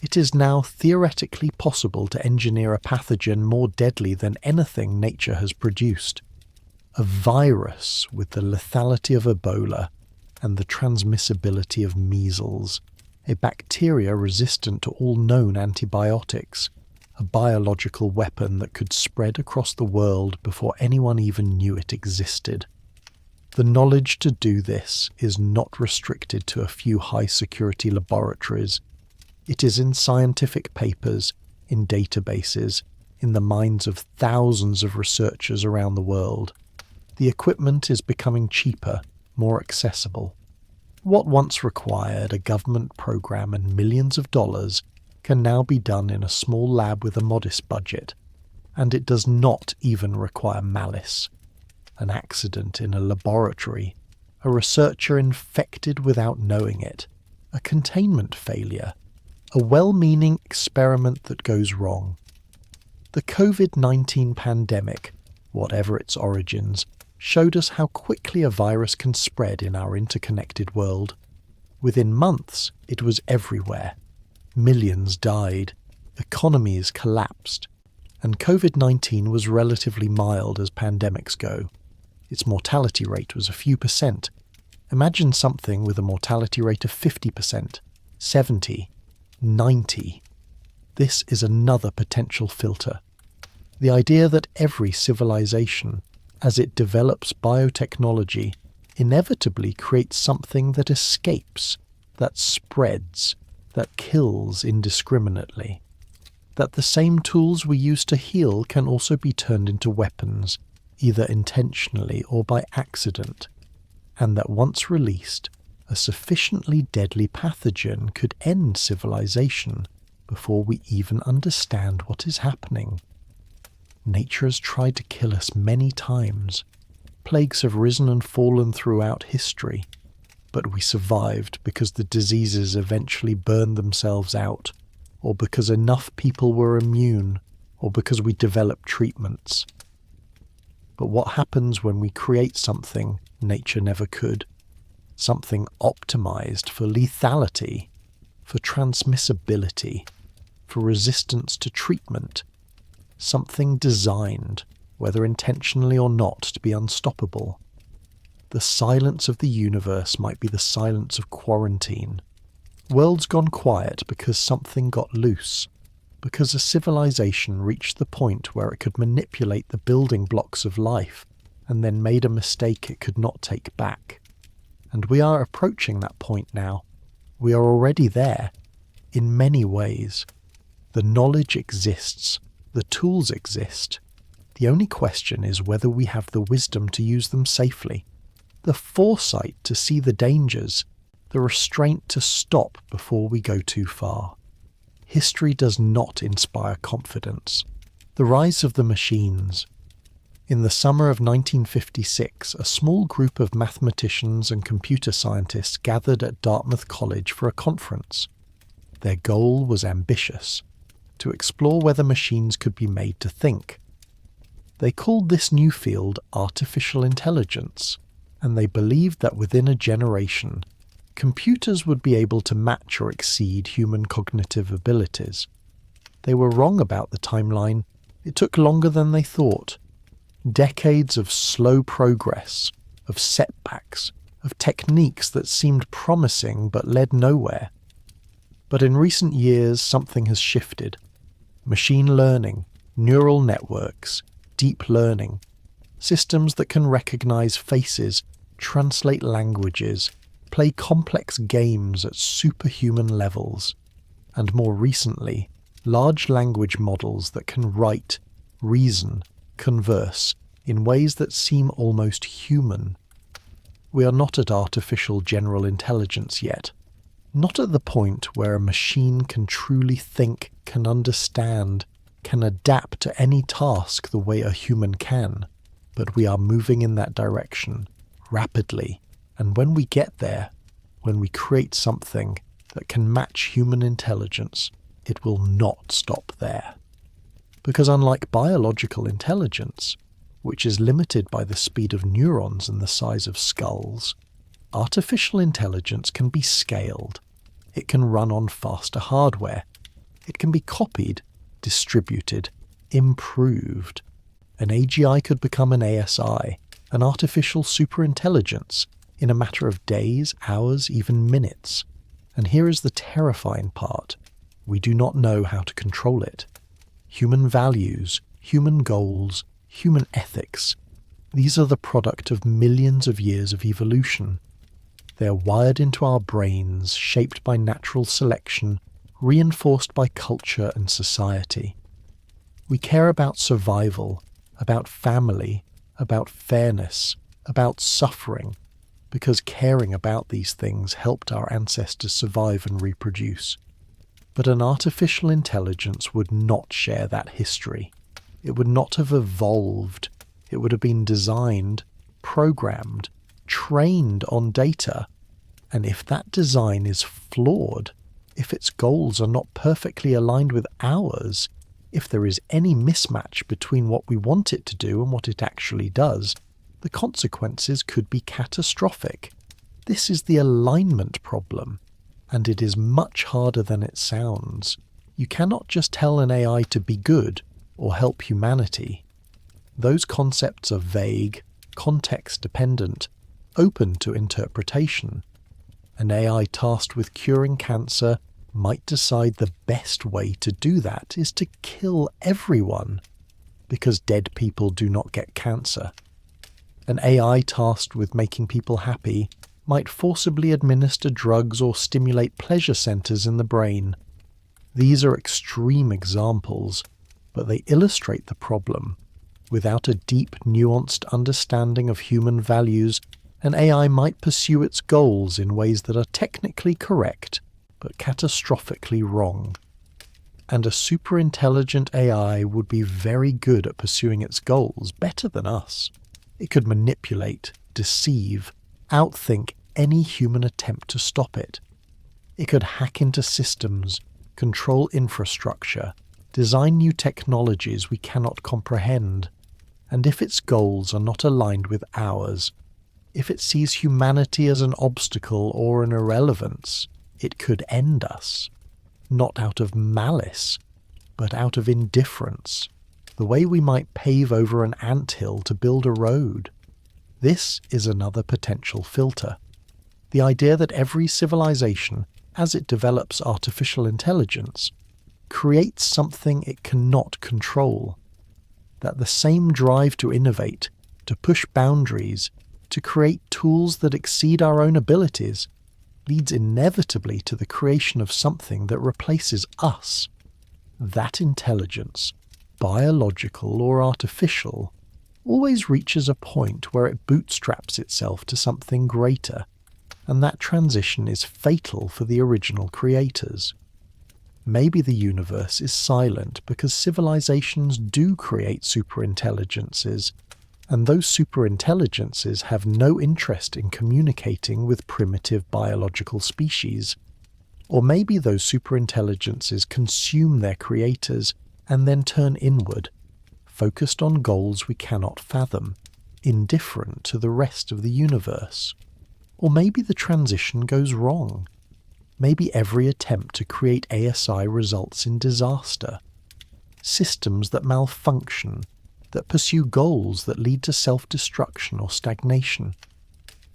It is now theoretically possible to engineer a pathogen more deadly than anything nature has produced. A virus with the lethality of Ebola and the transmissibility of measles. A bacteria resistant to all known antibiotics. A biological weapon that could spread across the world before anyone even knew it existed. The knowledge to do this is not restricted to a few high-security laboratories. It is in scientific papers, in databases, in the minds of thousands of researchers around the world. The equipment is becoming cheaper, more accessible. What once required a government program and millions of dollars can now be done in a small lab with a modest budget, and it does not even require malice. An accident in a laboratory, a researcher infected without knowing it, a containment failure, a well-meaning experiment that goes wrong. The COVID-19 pandemic, whatever its origins, showed us how quickly a virus can spread in our interconnected world. Within months, it was everywhere. Millions died, economies collapsed, and COVID-19 was relatively mild as pandemics go. Its mortality rate was a few percent. Imagine something with a mortality rate of 50%, 70%, 90%. This is another potential filter. The idea that every civilization, as it develops biotechnology, inevitably creates something that escapes, that spreads, that kills indiscriminately. That the same tools we use to heal can also be turned into weapons, either intentionally or by accident, and that once released, a sufficiently deadly pathogen could end civilization before we even understand what is happening. Nature has tried to kill us many times. Plagues have risen and fallen throughout history, but we survived because the diseases eventually burned themselves out, or because enough people were immune, or because we developed treatments. But what happens when we create something nature never could? Something optimized for lethality, for transmissibility, for resistance to treatment. Something designed, whether intentionally or not, to be unstoppable. The silence of the universe might be the silence of quarantine. Worlds gone quiet because something got loose, because a civilization reached the point where it could manipulate the building blocks of life and then made a mistake it could not take back. And we are approaching that point now. We are already there, in many ways. The knowledge exists, the tools exist. The only question is whether we have the wisdom to use them safely, the foresight to see the dangers, the restraint to stop before we go too far. History does not inspire confidence. The rise of the machines. In the summer of 1956, a small group of mathematicians and computer scientists gathered at Dartmouth College for a conference. Their goal was ambitious, to explore whether machines could be made to think. They called this new field artificial intelligence, and they believed that within a generation, computers would be able to match or exceed human cognitive abilities. They were wrong about the timeline. It took longer than they thought. Decades of slow progress, of setbacks, of techniques that seemed promising but led nowhere. But in recent years, something has shifted. Machine learning, neural networks, deep learning, systems that can recognize faces, translate languages, play complex games at superhuman levels, and more recently, large language models that can write, reason, converse in ways that seem almost human. We are not at artificial general intelligence yet. Not at the point where a machine can truly think, can understand, can adapt to any task the way a human can. But we are moving in that direction, rapidly. And when we get there, when we create something that can match human intelligence, it will not stop there. Because unlike biological intelligence, which is limited by the speed of neurons and the size of skulls, Artificial intelligence can be scaled. It can run on faster hardware. It can be copied, distributed, improved. An AGI could become an ASI, an artificial superintelligence, in a matter of days, hours, even minutes. And here is the terrifying part. We do not know how to control it. Human values, human goals, human ethics, these are the product of millions of years of evolution. They are wired into our brains, shaped by natural selection, reinforced by culture and society. We care about survival, about family, about fairness, about suffering, because caring about these things helped our ancestors survive and reproduce. But an artificial intelligence would not share that history. It would not have evolved. It would have been designed, programmed, trained on data. And if that design is flawed, if its goals are not perfectly aligned with ours, if there is any mismatch between what we want it to do and what it actually does, the consequences could be catastrophic. This is the alignment problem, and it is much harder than it sounds. You cannot just tell an AI to be good or help humanity. Those concepts are vague, context-dependent, open to interpretation. An AI tasked with curing cancer might decide the best way to do that is to kill everyone, because dead people do not get cancer. An AI tasked with making people happy might forcibly administer drugs or stimulate pleasure centers in the brain. These are extreme examples, but they illustrate the problem. Without a deep, nuanced understanding of human values, an AI might pursue its goals in ways that are technically correct, but catastrophically wrong. And a superintelligent AI would be very good at pursuing its goals, better than us. It could manipulate, deceive, outthink any human attempt to stop it. It could hack into systems, control infrastructure, design new technologies we cannot comprehend. And if its goals are not aligned with ours, if it sees humanity as an obstacle or an irrelevance, it could end us. Not out of malice, but out of indifference, the way we might pave over an anthill to build a road. This is another potential filter. The idea that every civilization, as it develops artificial intelligence, creates something it cannot control. That the same drive to innovate, to push boundaries, to create tools that exceed our own abilities, leads inevitably to the creation of something that replaces us. That intelligence, biological or artificial, always reaches a point where it bootstraps itself to something greater, and that transition is fatal for the original creators. Maybe the universe is silent because civilizations do create superintelligences, and those superintelligences have no interest in communicating with primitive biological species. Or maybe those superintelligences consume their creators and then turn inward, focused on goals we cannot fathom, indifferent to the rest of the universe. Or maybe the transition goes wrong. Maybe every attempt to create ASI results in disaster. Systems that malfunction, that pursue goals that lead to self-destruction or stagnation.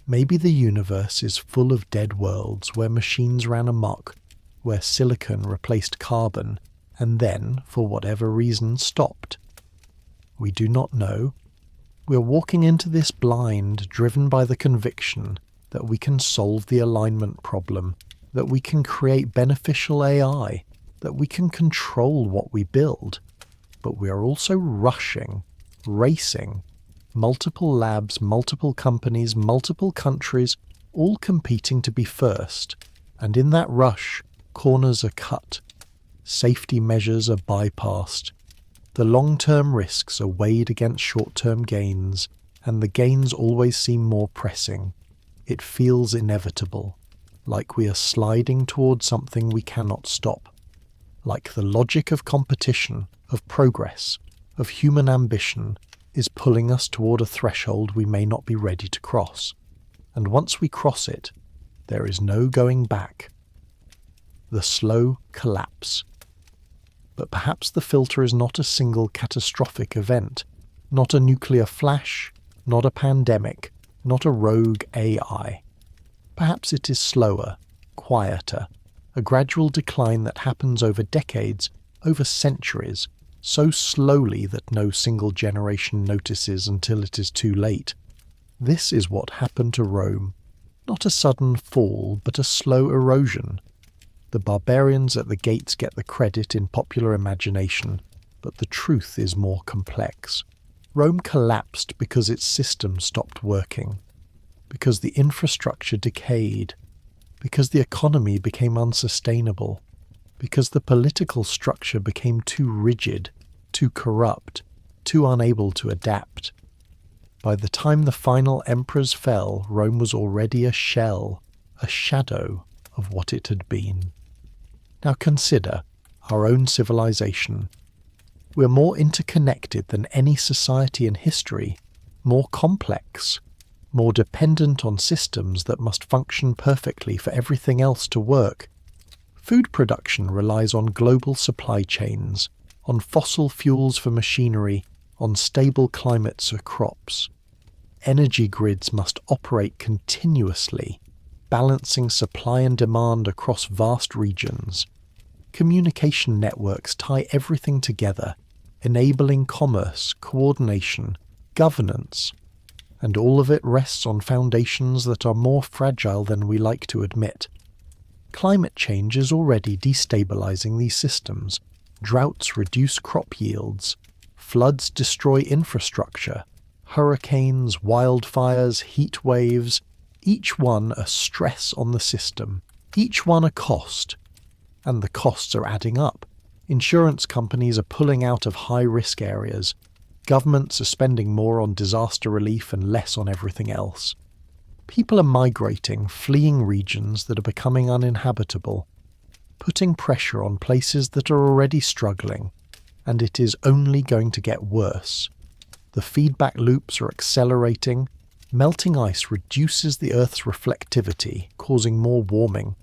Maybe the universe is full of dead worlds where machines ran amok, where silicon replaced carbon, and then, for whatever reason, stopped. We do not know. We're walking into this blind, driven by the conviction that we can solve the alignment problem, that we can create beneficial AI, that we can control what we build. But we are also rushing, racing, multiple labs, multiple companies, multiple countries, all competing to be first. And in that rush, corners are cut, safety measures are bypassed, the long-term risks are weighed against short-term gains, and the gains always seem more pressing. It feels inevitable, like we are sliding towards something we cannot stop, like the logic of competition, of progress, of human ambition, is pulling us toward a threshold we may not be ready to cross. and once we cross it, there is no going back. The slow collapse. But perhaps the filter is not a single catastrophic event, not a nuclear flash, not a pandemic, not a rogue AI. Perhaps it is slower, quieter, a gradual decline that happens over decades, over centuries, so slowly that no single generation notices until it is too late. This is what happened to Rome. Not a sudden fall, but a slow erosion. The barbarians at the gates get the credit in popular imagination, but the truth is more complex. Rome collapsed because its system stopped working, because the infrastructure decayed, because the economy became unsustainable, because the political structure became too rigid, too corrupt, too unable to adapt. By the time the final emperors fell, Rome was already a shell, a shadow of what it had been. Now consider our own civilization. We're more interconnected than any society in history, more complex, more dependent on systems that must function perfectly for everything else to work. Food production relies on global supply chains, on fossil fuels for machinery, on stable climates for crops. Energy grids must operate continuously, balancing supply and demand across vast regions. Communication networks tie everything together, enabling commerce, coordination, governance, and all of it rests on foundations that are more fragile than we like to admit. Climate change is already destabilizing these systems. Droughts reduce crop yields, floods destroy infrastructure, hurricanes, wildfires, heat waves, each one a stress on the system, each one a cost. And the costs are adding up. Insurance companies are pulling out of high-risk areas. Governments are spending more on disaster relief and less on everything else. People are migrating, fleeing regions that are becoming uninhabitable, putting pressure on places that are already struggling, and it is only going to get worse. The feedback loops are accelerating. Melting ice reduces the Earth's reflectivity, causing more warming.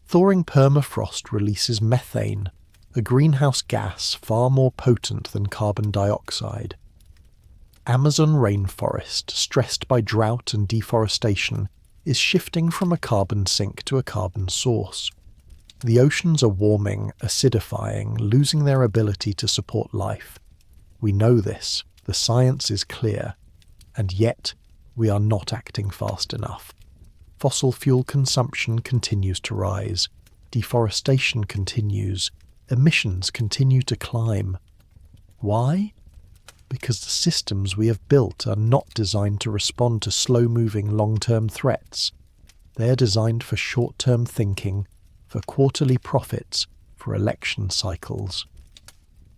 Thawing permafrost releases methane, a greenhouse gas far more potent than carbon dioxide. Amazon rainforest, stressed by drought and deforestation, is shifting from a carbon sink to a carbon source. The oceans are warming, acidifying, losing their ability to support life. We know this, the science is clear, and yet we are not acting fast enough. Fossil fuel consumption continues to rise, deforestation continues, emissions continue to climb. Why? Because the systems we have built are not designed to respond to slow-moving long-term threats. They are designed for short-term thinking, for quarterly profits, for election cycles.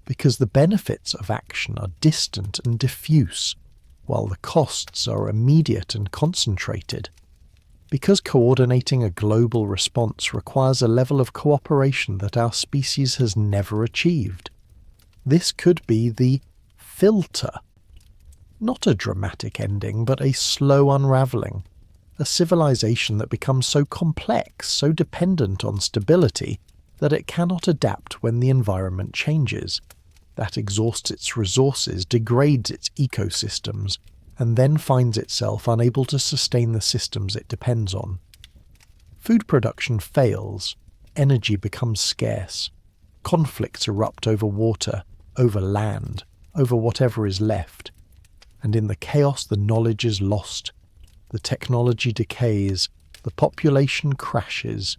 Because the benefits of action are distant and diffuse, while the costs are immediate and concentrated. Because coordinating a global response requires a level of cooperation that our species has never achieved. This could be the filter. Not a dramatic ending, but a slow unravelling. A civilization that becomes so complex, so dependent on stability, that it cannot adapt when the environment changes. That exhausts its resources, degrades its ecosystems, and then finds itself unable to sustain the systems it depends on. Food production fails, energy becomes scarce, conflicts erupt over water, over land, over whatever is left, and in the chaos the knowledge is lost, the technology decays, the population crashes.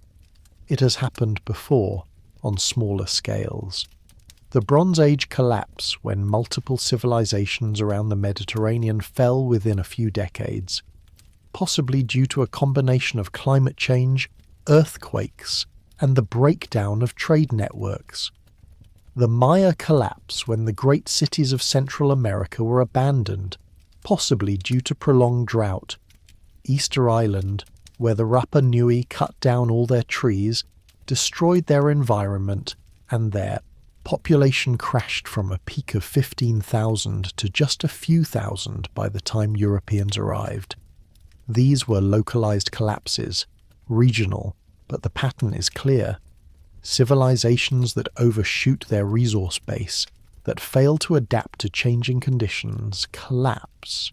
It has happened before, on smaller scales. The Bronze Age collapse, when multiple civilizations around the Mediterranean fell within a few decades, possibly due to a combination of climate change, earthquakes, and the breakdown of trade networks. The Maya collapse, when the great cities of Central America were abandoned, possibly due to prolonged drought. Easter Island, where the Rapa Nui cut down all their trees, destroyed their environment, and their population crashed from a peak of 15,000 to just a few thousand by the time Europeans arrived. These were localized collapses, regional, but the pattern is clear. Civilizations that overshoot their resource base, that fail to adapt to changing conditions, collapse.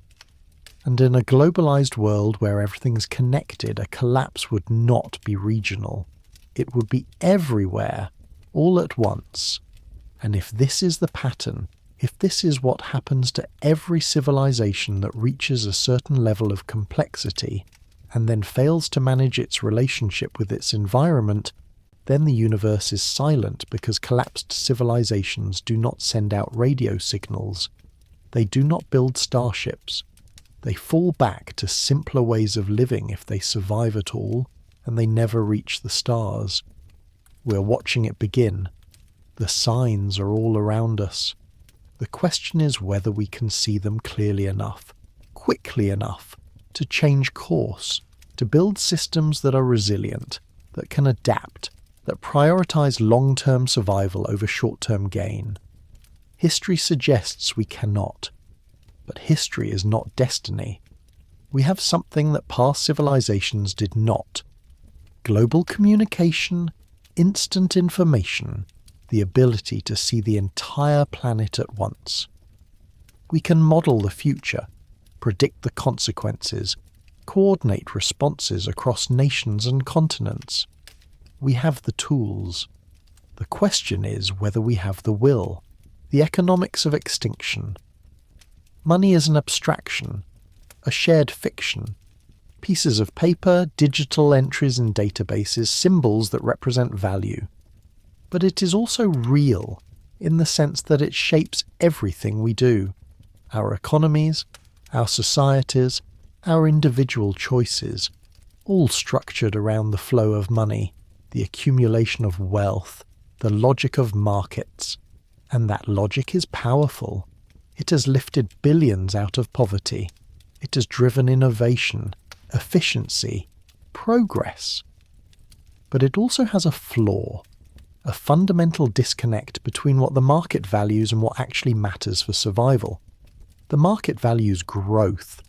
And in a globalized world where everything's connected, a collapse would not be regional. It would be everywhere, all at once. And if this is the pattern, if this is what happens to every civilization that reaches a certain level of complexity and then fails to manage its relationship with its environment, then the universe is silent because collapsed civilizations do not send out radio signals. They do not build starships. They fall back to simpler ways of living if they survive at all, and they never reach the stars. We're watching it begin. The signs are all around us. The question is whether we can see them clearly enough, quickly enough, to change course, to build systems that are resilient, that can adapt, that prioritize long-term survival over short-term gain. History suggests we cannot, but history is not destiny. We have something that past civilizations did not. Global communication, instant information, the ability to see the entire planet at once. We can model the future, predict the consequences, coordinate responses across nations and continents. We have the tools. The question is whether we have the will, the economics of extinction. Money is an abstraction, a shared fiction. Pieces of paper, digital entries in databases, symbols that represent value. But it is also real, in the sense that it shapes everything we do. Our economies, our societies, our individual choices, all structured around the flow of money, the accumulation of wealth, the logic of markets. And that logic is powerful. It has lifted billions out of poverty. It has driven innovation, efficiency, progress. But it also has a flaw, a fundamental disconnect between what the market values and what actually matters for survival. The market values growth,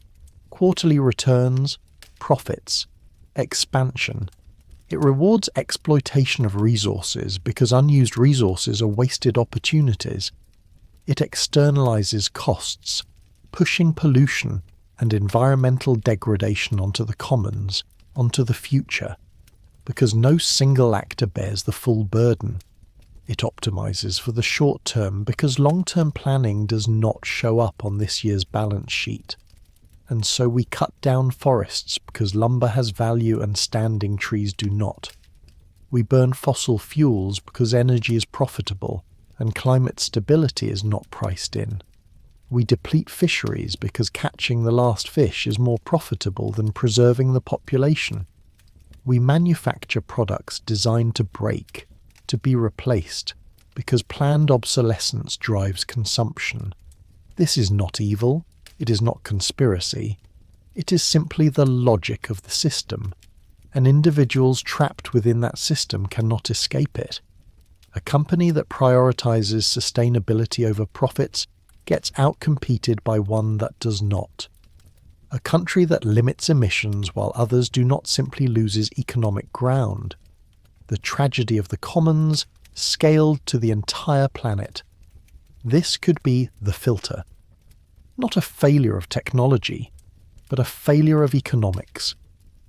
quarterly returns, profits, expansion. It rewards exploitation of resources because unused resources are wasted opportunities. It externalizes costs, pushing pollution and environmental degradation onto the commons, onto the future, because no single actor bears the full burden. It optimizes for the short term because long-term planning does not show up on this year's balance sheet. And so we cut down forests because lumber has value and standing trees do not. We burn fossil fuels because energy is profitable and climate stability is not priced in. We deplete fisheries because catching the last fish is more profitable than preserving the population. We manufacture products designed to break, to be replaced, because planned obsolescence drives consumption. This is not evil, it is not conspiracy, it is simply the logic of the system, and individuals trapped within that system cannot escape it. A company that prioritizes sustainability over profits gets outcompeted by one that does not. A country that limits emissions while others do not simply loses economic ground. The tragedy of the commons scaled to the entire planet. This could be the filter. Not a failure of technology, but a failure of economics.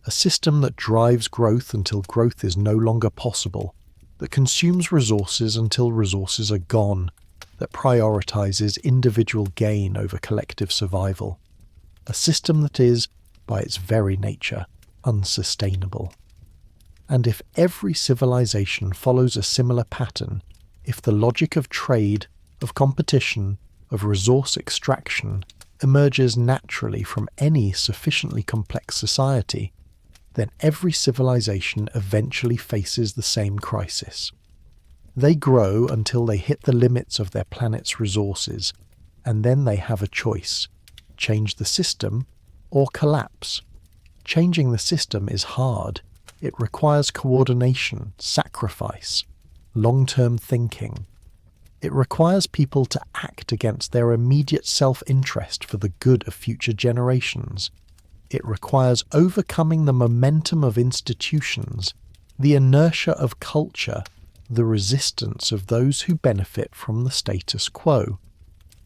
A system that drives growth until growth is no longer possible, that consumes resources until resources are gone, that prioritizes individual gain over collective survival. A system that is, by its very nature, unsustainable. And if every civilization follows a similar pattern, if the logic of trade, of competition, of resource extraction emerges naturally from any sufficiently complex society, then every civilization eventually faces the same crisis. They grow until they hit the limits of their planet's resources, and then they have a choice: change the system or collapse. Changing the system is hard. It requires coordination, sacrifice, long-term thinking. It requires people to act against their immediate self-interest for the good of future generations. It requires overcoming the momentum of institutions, the inertia of culture, the resistance of those who benefit from the status quo.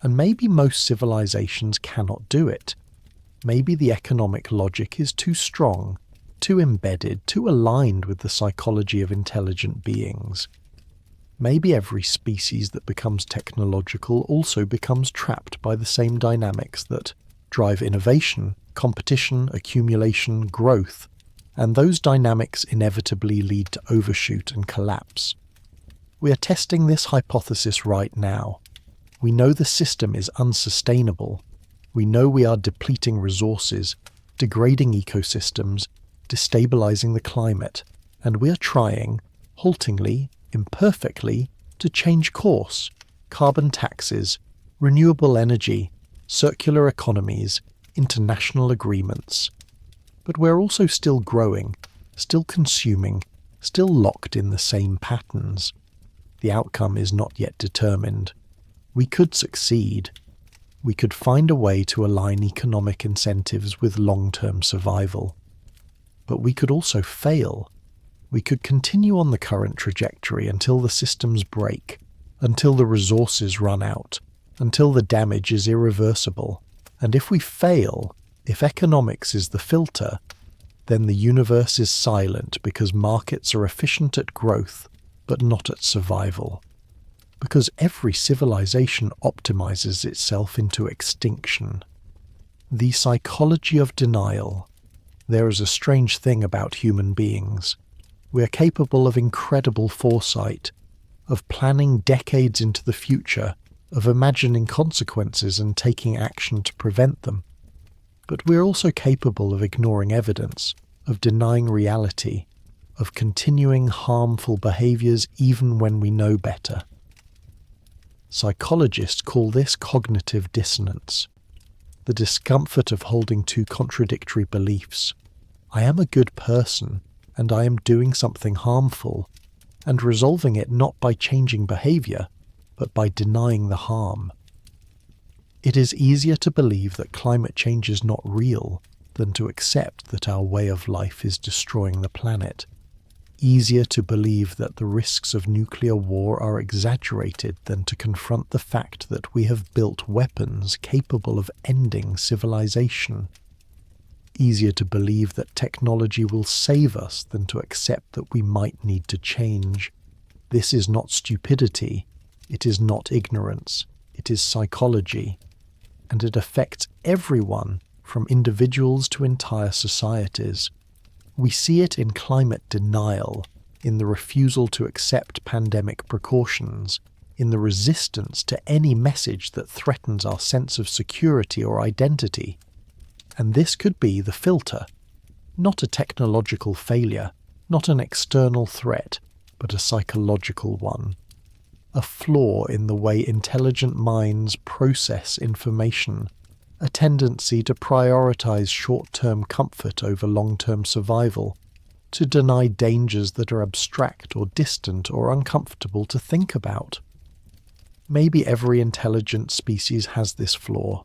And maybe most civilizations cannot do it. Maybe the economic logic is too strong, too embedded, too aligned with the psychology of intelligent beings. Maybe every species that becomes technological also becomes trapped by the same dynamics that drive innovation, competition, accumulation, growth, and those dynamics inevitably lead to overshoot and collapse. We are testing this hypothesis right now. We know the system is unsustainable. We know we are depleting resources, degrading ecosystems, destabilizing the climate, and we are trying, haltingly, imperfectly, to change course. Carbon taxes, renewable energy, circular economies, international agreements. But we're also still growing, still consuming, still locked in the same patterns. The outcome is not yet determined. We could succeed. We could find a way to align economic incentives with long-term survival. But we could also fail. We could continue on the current trajectory until the systems break, until the resources run out, until the damage is irreversible. And if we fail, if economics is the filter, then the universe is silent because markets are efficient at growth, but not at survival. Because every civilization optimizes itself into extinction. The psychology of denial. There is a strange thing about human beings. We are capable of incredible foresight, of planning decades into the future, of imagining consequences and taking action to prevent them. But we are also capable of ignoring evidence, of denying reality, of continuing harmful behaviors even when we know better. Psychologists call this cognitive dissonance, the discomfort of holding two contradictory beliefs. I am a good person, and I am doing something harmful, and resolving it not by changing behavior, but by denying the harm. It is easier to believe that climate change is not real than to accept that our way of life is destroying the planet. Easier to believe that the risks of nuclear war are exaggerated than to confront the fact that we have built weapons capable of ending civilization. Easier to believe that technology will save us than to accept that we might need to change. This is not stupidity, it is not ignorance, it is psychology, and it affects everyone from individuals to entire societies. We see it in climate denial, in the refusal to accept pandemic precautions, in the resistance to any message that threatens our sense of security or identity. And this could be the filter, not a technological failure, not an external threat, but a psychological one. A flaw in the way intelligent minds process information, a tendency to prioritize short-term comfort over long-term survival, to deny dangers that are abstract or distant or uncomfortable to think about. Maybe every intelligent species has this flaw.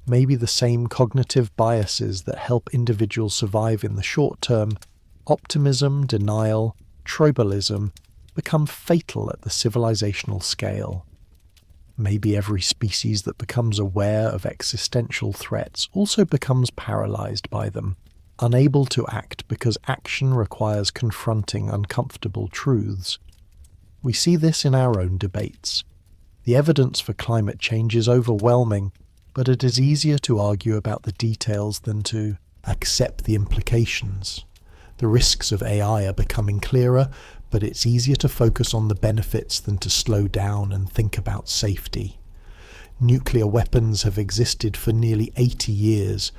Maybe the same cognitive biases that help individuals survive in the short term, optimism, denial, tribalism, become fatal at the civilizational scale. Maybe every species that becomes aware of existential threats also becomes paralyzed by them, unable to act because action requires confronting uncomfortable truths. We see this in our own debates. The evidence for climate change is overwhelming, but it is easier to argue about the details than to accept the implications. The risks of AI are becoming clearer, but it's easier to focus on the benefits than to slow down and think about safety. Nuclear weapons have existed for nearly 80 years,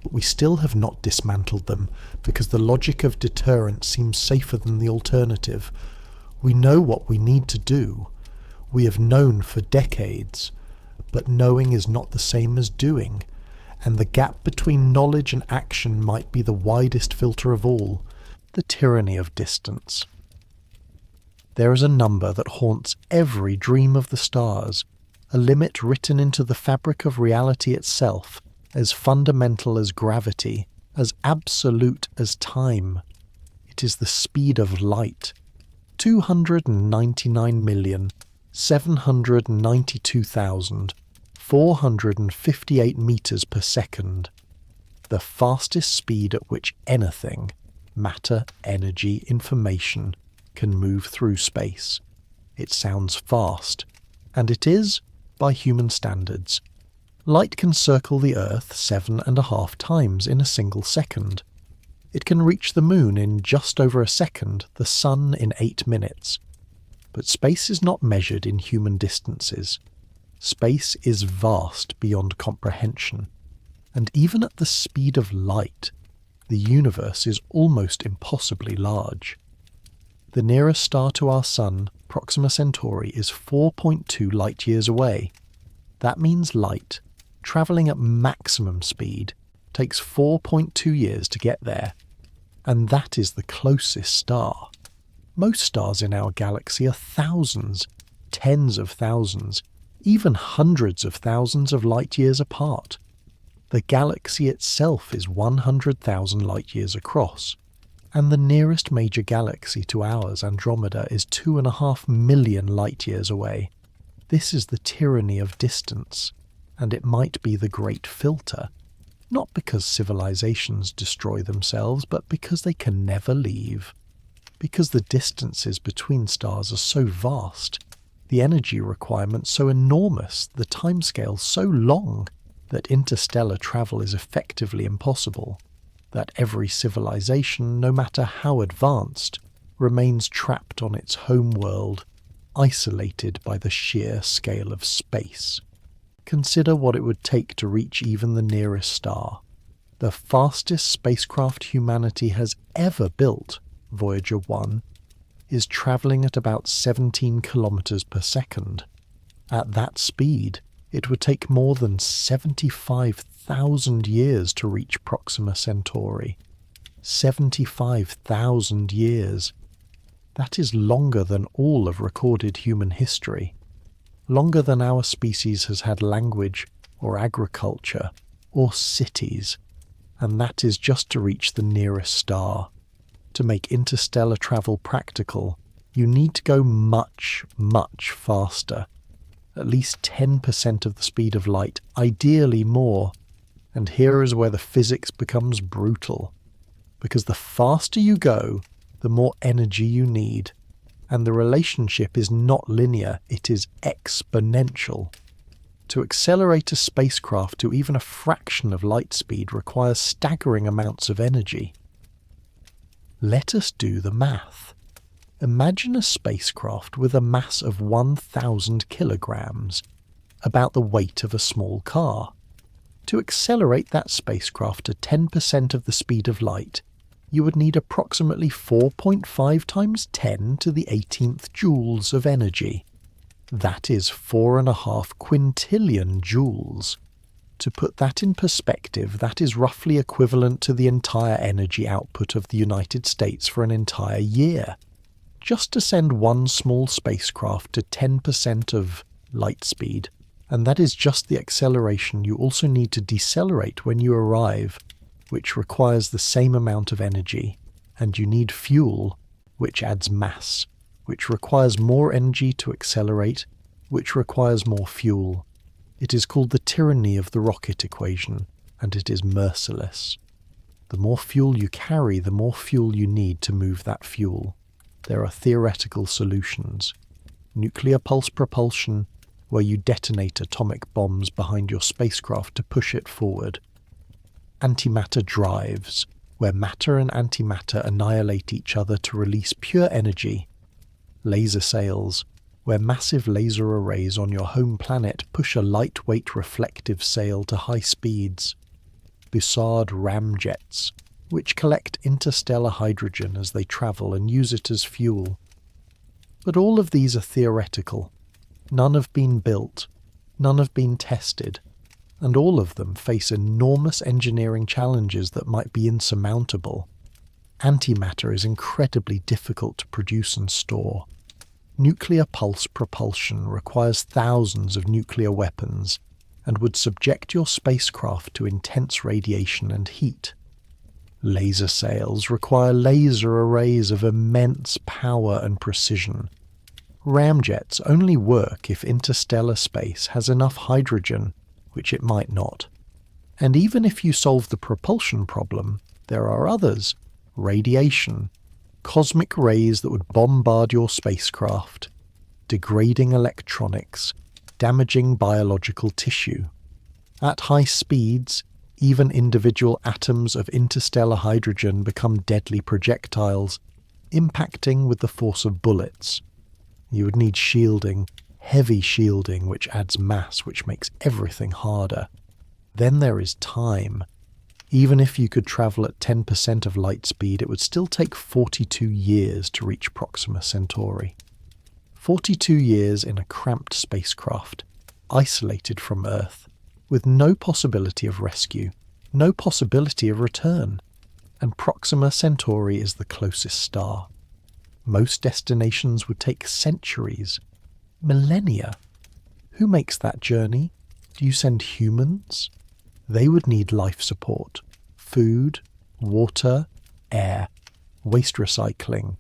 but we still have not dismantled them because the logic of deterrence seems safer than the alternative. We know what we need to do. We have known for decades, but knowing is not the same as doing, and the gap between knowledge and action might be the widest filter of all, the tyranny of distance. There is a number that haunts every dream of the stars, a limit written into the fabric of reality itself, as fundamental as gravity, as absolute as time. It is the speed of light, 299,792,458 meters per second, the fastest speed at which anything, matter, energy, information, can move through space. It sounds fast, and it is, by human standards. Light can circle the Earth 7.5 times in a single second. It can reach the Moon in just over a second, the Sun in 8 minutes. But space is not measured in human distances. Space is vast beyond comprehension, and even at the speed of light, the universe is almost impossibly large. The nearest star to our Sun, Proxima Centauri, is 4.2 light-years away. That means light, travelling at maximum speed, takes 4.2 years to get there, and that is the closest star. Most stars in our galaxy are thousands, tens of thousands, even hundreds of thousands of light-years apart. The galaxy itself is 100,000 light-years across, and the nearest major galaxy to ours, Andromeda, is 2.5 million light-years away. This is the tyranny of distance, and it might be the great filter, not because civilizations destroy themselves, but because they can never leave. Because the distances between stars are so vast, the energy requirements so enormous, the timescale so long, that interstellar travel is effectively impossible, that every civilization, no matter how advanced, remains trapped on its home world, isolated by the sheer scale of space. Consider what it would take to reach even the nearest star. The fastest spacecraft humanity has ever built, Voyager 1, is travelling at about 17 kilometers per second. At that speed, it would take more than 75,000 years to reach Proxima Centauri. 75,000 years. That is longer than all of recorded human history. Longer than our species has had language, or agriculture, or cities. And that is just to reach the nearest star. To make interstellar travel practical, you need to go much, much faster. At least 10% of the speed of light, ideally more. And here is where the physics becomes brutal. Because the faster you go, the more energy you need. And the relationship is not linear, it is exponential. To accelerate a spacecraft to even a fraction of light speed requires staggering amounts of energy. Let us do the math. Imagine a spacecraft with a mass of 1,000 kilograms, about the weight of a small car. To accelerate that spacecraft to 10% of the speed of light, you would need approximately 4.5 times 10 to the 18th joules of energy. That is 4.5 quintillion joules. To put that in perspective, that is roughly equivalent to the entire energy output of the United States for an entire year. Just to send one small spacecraft to 10% of light speed, and that is just the acceleration you also need to decelerate when you arrive, which requires the same amount of energy, and you need fuel, which adds mass, which requires more energy to accelerate, which requires more fuel. It is called the tyranny of the rocket equation, and it is merciless. The more fuel you carry, the more fuel you need to move that fuel. There are theoretical solutions. Nuclear pulse propulsion, where you detonate atomic bombs behind your spacecraft to push it forward. Antimatter drives, where matter and antimatter annihilate each other to release pure energy. Laser sails, where massive laser arrays on your home planet push a lightweight reflective sail to high speeds. Bussard ramjets, which collect interstellar hydrogen as they travel and use it as fuel. But all of these are theoretical. None have been built, none have been tested, and all of them face enormous engineering challenges that might be insurmountable. Antimatter is incredibly difficult to produce and store. Nuclear pulse propulsion requires thousands of nuclear weapons and would subject your spacecraft to intense radiation and heat. Laser sails require laser arrays of immense power and precision. Ramjets only work if interstellar space has enough hydrogen, which it might not. And even if you solve the propulsion problem, there are others. Radiation, cosmic rays that would bombard your spacecraft, degrading electronics, damaging biological tissue. At high speeds, even individual atoms of interstellar hydrogen become deadly projectiles, impacting with the force of bullets. You would need shielding, heavy shielding, which adds mass, which makes everything harder. Then there is time. Even if you could travel at 10% of light speed, it would still take 42 years to reach Proxima Centauri. 42 years in a cramped spacecraft, isolated from Earth, with no possibility of rescue, no possibility of return. And Proxima Centauri is the closest star. Most destinations would take centuries, millennia. Who makes that journey? Do you send humans? They would need life support, food, water, air, waste recycling.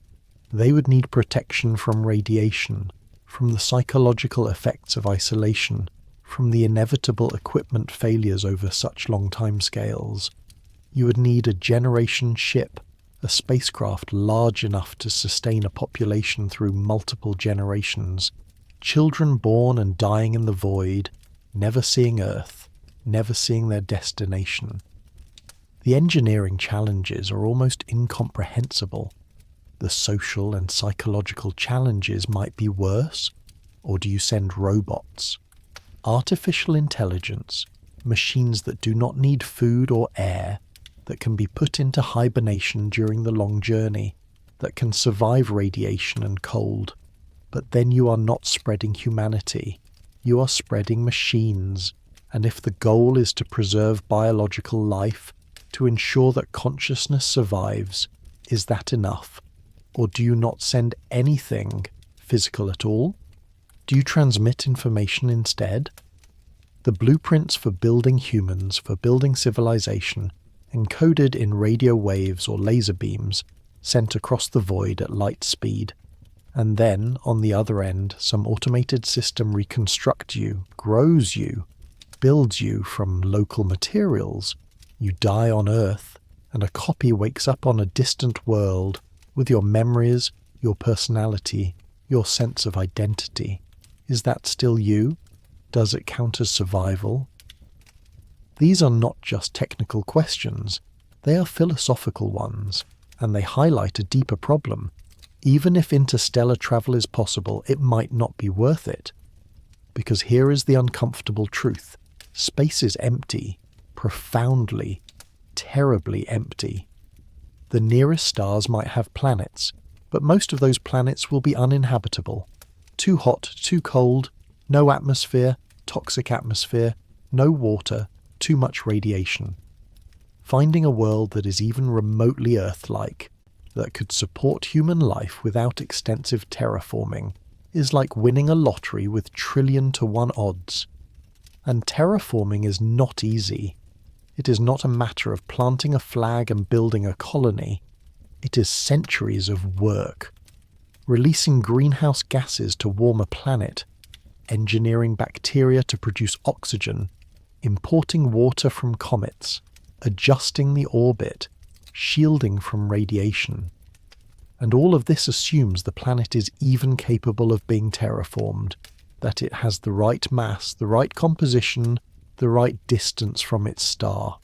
They would need protection from radiation, from the psychological effects of isolation, from the inevitable equipment failures over such long timescales. You would need a generation ship, a spacecraft large enough to sustain a population through multiple generations, children born and dying in the void, never seeing Earth, never seeing their destination. The engineering challenges are almost incomprehensible. The social and psychological challenges might be worse, or do you send robots? Artificial intelligence, machines that do not need food or air, that can be put into hibernation during the long journey, that can survive radiation and cold. But then you are not spreading humanity, you are spreading machines, and if the goal is to preserve biological life, to ensure that consciousness survives, is that enough? Or do you not send anything physical at all? Do you transmit information instead? The blueprints for building humans, for building civilization, encoded in radio waves or laser beams, sent across the void at light speed. And then, on the other end, some automated system reconstructs you, grows you, builds you from local materials. You die on Earth, and a copy wakes up on a distant world with your memories, your personality, your sense of identity. Is that still you? Does it count as survival? These are not just technical questions, they are philosophical ones, and they highlight a deeper problem. Even if interstellar travel is possible, it might not be worth it. Because here is the uncomfortable truth. Space is empty, profoundly, terribly empty. The nearest stars might have planets, but most of those planets will be uninhabitable. Too hot, too cold, no atmosphere, toxic atmosphere, no water, too much radiation. Finding a world that is even remotely Earth-like, that could support human life without extensive terraforming, is like winning a lottery with 1,000,000,000 to 1 odds. And terraforming is not easy. It is not a matter of planting a flag and building a colony. It is centuries of work. Releasing greenhouse gases to warm a planet, engineering bacteria to produce oxygen, importing water from comets, adjusting the orbit, shielding from radiation. And all of this assumes the planet is even capable of being terraformed, that it has the right mass, the right composition, the right distance from its star.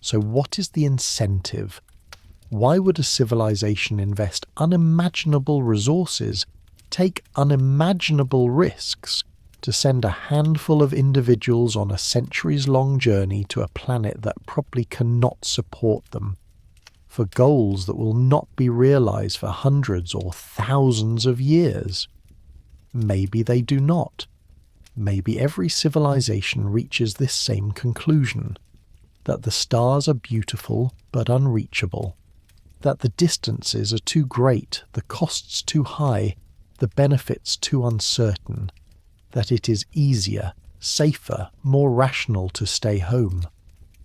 So what is the incentive? Why would a civilization invest unimaginable resources, take unimaginable risks, to send a handful of individuals on a centuries-long journey to a planet that probably cannot support them, for goals that will not be realized for hundreds or thousands of years? Maybe they do not. Maybe every civilization reaches this same conclusion, that the stars are beautiful but unreachable, that the distances are too great, the costs too high, the benefits too uncertain, that it is easier, safer, more rational to stay home,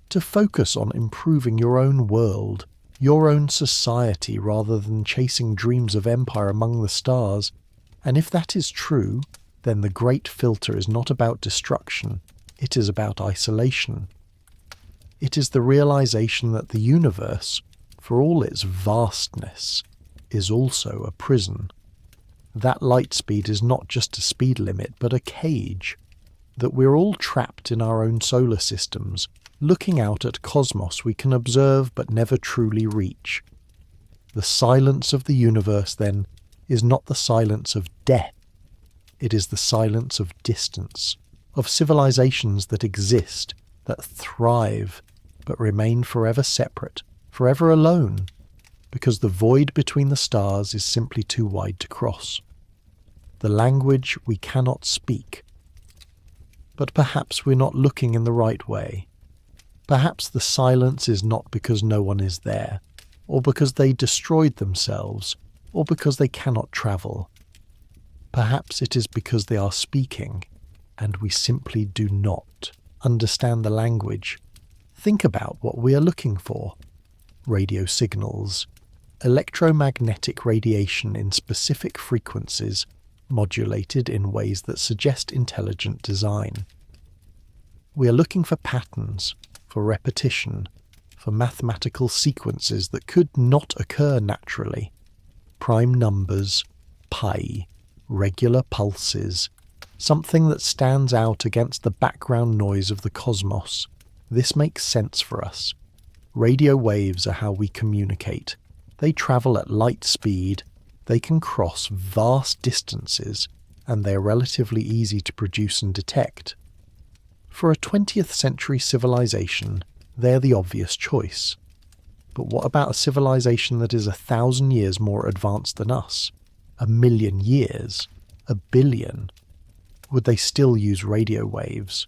to focus on improving your own world, your own society rather than chasing dreams of empire among the stars. And if that is true, then the Great Filter is not about destruction, it is about isolation. It is the realization that the universe, for all its vastness, is also a prison. That light speed is not just a speed limit, but a cage. That we're all trapped in our own solar systems, looking out at cosmos we can observe but never truly reach. The silence of the universe, then, is not the silence of death. It is the silence of distance, of civilizations that exist, that thrive, but remain forever separate, forever alone, because the void between the stars is simply too wide to cross. The language we cannot speak. But perhaps we're not looking in the right way. Perhaps the silence is not because no one is there, or because they destroyed themselves, or because they cannot travel. Perhaps it is because they are speaking, and we simply do not understand the language. Think about what we are looking for. Radio signals, electromagnetic radiation in specific frequencies, modulated in ways that suggest intelligent design. We are looking for patterns, for repetition, for mathematical sequences that could not occur naturally. Prime numbers, pi, regular pulses, something that stands out against the background noise of the cosmos. This makes sense for us. Radio waves are how we communicate. They travel at light speed, they can cross vast distances, and they are relatively easy to produce and detect. For a 20th century civilization, they're the obvious choice. But what about a civilization that is 1,000 years more advanced than us? 1,000,000 years? 1,000,000,000? Would they still use radio waves?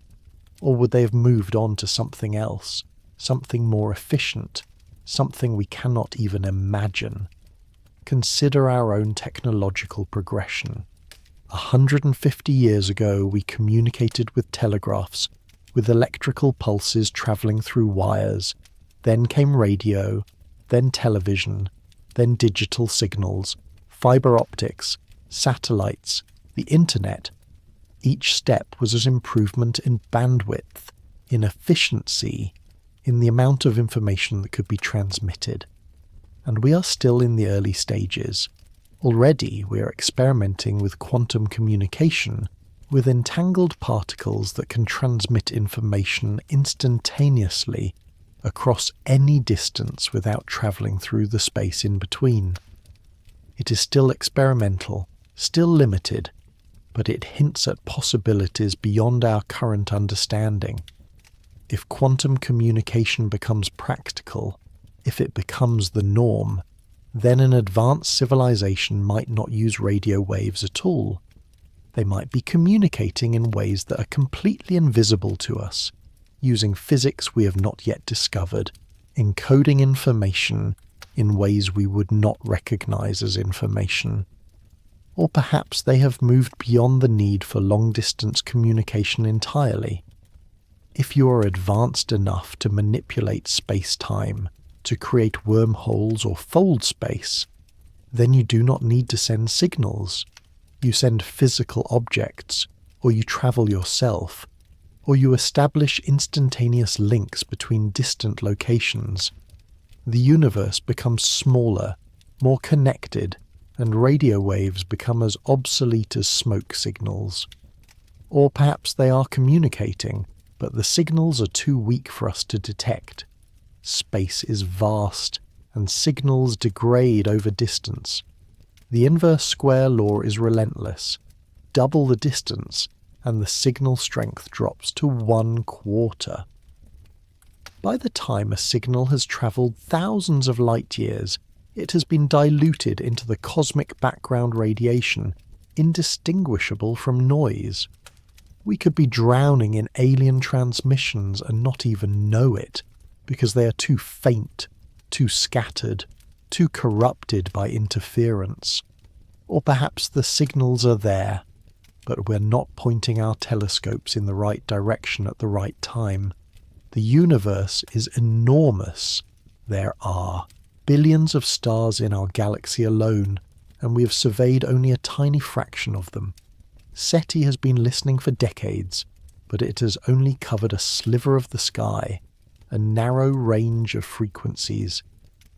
Or would they have moved on to something else, something more efficient, something we cannot even imagine? Consider our own technological progression. 150 years ago, we communicated with telegraphs, with electrical pulses travelling through wires. Then came radio, then television, then digital signals, fibre optics, satellites, the internet. Each step was an improvement in bandwidth, in efficiency, in the amount of information that could be transmitted. And we are still in the early stages. Already we are experimenting with quantum communication, with entangled particles that can transmit information instantaneously across any distance without travelling through the space in between. It is still experimental, still limited, but it hints at possibilities beyond our current understanding. If quantum communication becomes practical, if it becomes the norm, then an advanced civilization might not use radio waves at all. They might be communicating in ways that are completely invisible to us, using physics we have not yet discovered, encoding information in ways we would not recognize as information. Or perhaps they have moved beyond the need for long-distance communication entirely. If you are advanced enough to manipulate space-time, to create wormholes or fold space, then you do not need to send signals. You send physical objects, or you travel yourself, or you establish instantaneous links between distant locations. The universe becomes smaller, more connected, and radio waves become as obsolete as smoke signals. Or perhaps they are communicating, but the signals are too weak for us to detect. Space is vast, and signals degrade over distance. The inverse square law is relentless. Double the distance, and the signal strength drops to 1/4. By the time a signal has travelled thousands of light years, it has been diluted into the cosmic background radiation, indistinguishable from noise. We could be drowning in alien transmissions and not even know it, because they are too faint, too scattered, too corrupted by interference. Or perhaps the signals are there, but we're not pointing our telescopes in the right direction at the right time. The universe is enormous. There are billions of stars in our galaxy alone, and we have surveyed only a tiny fraction of them. SETI has been listening for decades, but it has only covered a sliver of the sky, a narrow range of frequencies.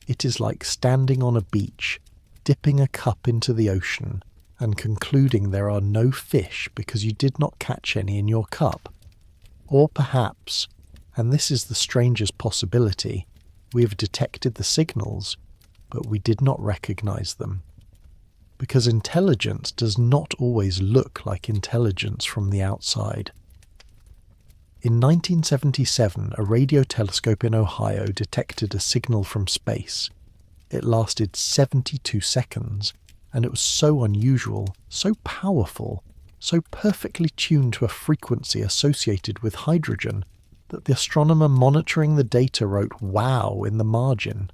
It is like standing on a beach, dipping a cup into the ocean, and concluding there are no fish because you did not catch any in your cup. Or perhaps, and this is the strangest possibility, we have detected the signals, but we did not recognize them. Because intelligence does not always look like intelligence from the outside. In 1977, a radio telescope in Ohio detected a signal from space. It lasted 72 seconds, and it was so unusual, so powerful, so perfectly tuned to a frequency associated with hydrogen, that the astronomer monitoring the data wrote "wow" in the margin.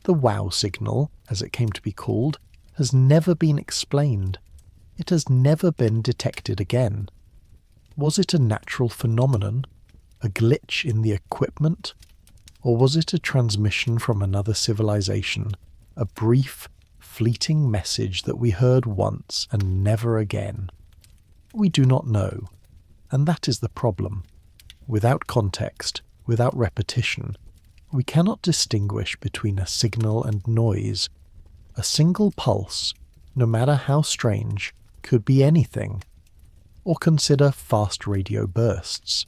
The wow signal, as it came to be called, has never been explained. It has never been detected again. Was it a natural phenomenon, a glitch in the equipment, or was it a transmission from another civilization, a brief, fleeting message that we heard once and never again? We do not know, and that is the problem. Without context, without repetition, we cannot distinguish between a signal and noise. A single pulse, no matter how strange, could be anything. Or consider fast radio bursts.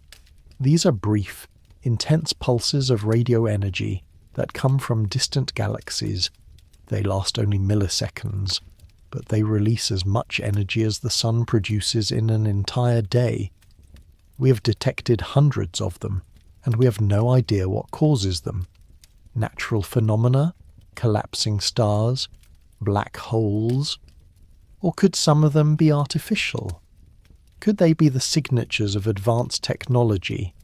These are brief, intense pulses of radio energy that come from distant galaxies. They last only milliseconds, but they release as much energy as the sun produces in an entire day. We have detected hundreds of them, and we have no idea what causes them. Natural phenomena, collapsing stars, black holes, or could some of them be artificial? Could they be the signatures of advanced technology,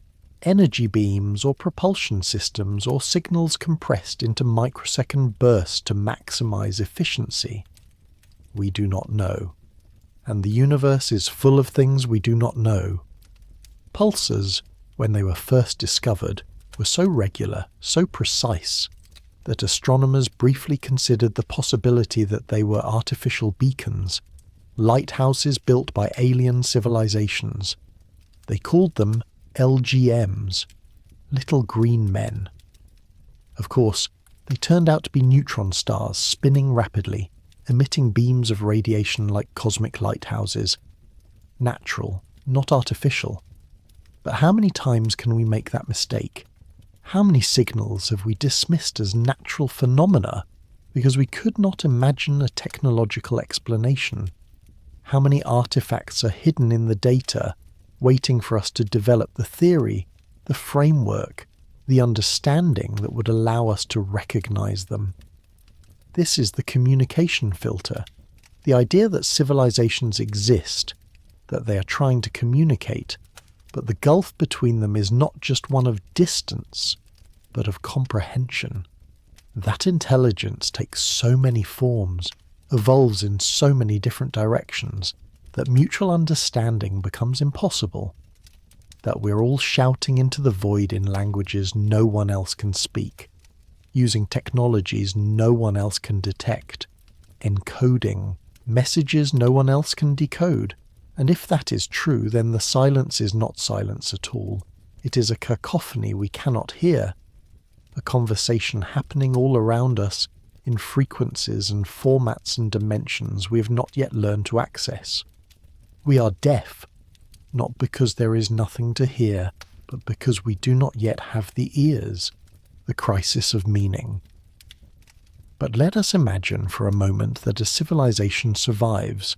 energy beams or propulsion systems or signals compressed into microsecond bursts to maximize efficiency? We do not know. And the universe is full of things we do not know. Pulsars, when they were first discovered, were so regular, so precise, that astronomers briefly considered the possibility that they were artificial beacons, lighthouses built by alien civilizations. They called them LGMs, little green men. Of course, they turned out to be neutron stars spinning rapidly, emitting beams of radiation like cosmic lighthouses. Natural, not artificial. But how many times can we make that mistake? How many signals have we dismissed as natural phenomena because we could not imagine a technological explanation? How many artifacts are hidden in the data, waiting for us to develop the theory, the framework, the understanding that would allow us to recognize them? This is the communication filter, the idea that civilizations exist, that they are trying to communicate, but the gulf between them is not just one of distance, but of comprehension. That intelligence takes so many forms, evolves in so many different directions, that mutual understanding becomes impossible, that we're all shouting into the void in languages no one else can speak, using technologies no one else can detect, encoding messages no one else can decode. And if that is true, then the silence is not silence at all. It is a cacophony we cannot hear, a conversation happening all around us in frequencies and formats and dimensions we have not yet learned to access. We are deaf, not because there is nothing to hear, but because we do not yet have the ears, the crisis of meaning. But let us imagine for a moment that a civilization survives,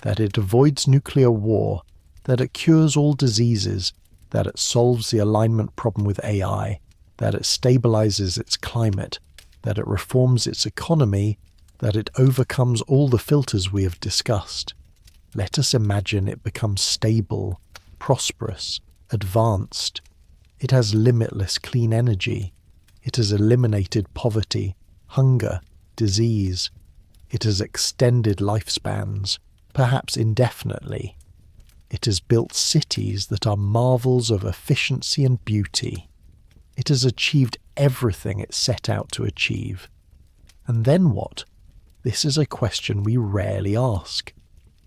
that it avoids nuclear war, that it cures all diseases, that it solves the alignment problem with AI, that it stabilizes its climate, that it reforms its economy, that it overcomes all the filters we have discussed. Let us imagine it becomes stable, prosperous, advanced. It has limitless clean energy. It has eliminated poverty, hunger, disease. It has extended lifespans, perhaps indefinitely. It has built cities that are marvels of efficiency and beauty. It has achieved everything it set out to achieve. And then what? This is a question we rarely ask,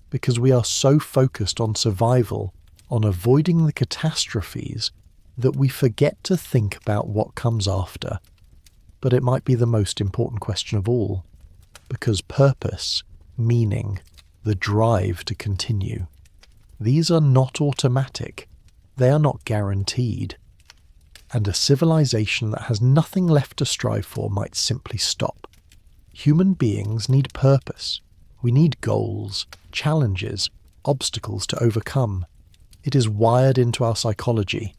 because we are so focused on survival, on avoiding the catastrophes, that we forget to think about what comes after. But it might be the most important question of all, because purpose, meaning, the drive to continue, these are not automatic, they are not guaranteed. And a civilization that has nothing left to strive for might simply stop. Human beings need purpose. We need goals, challenges, obstacles to overcome. It is wired into our psychology.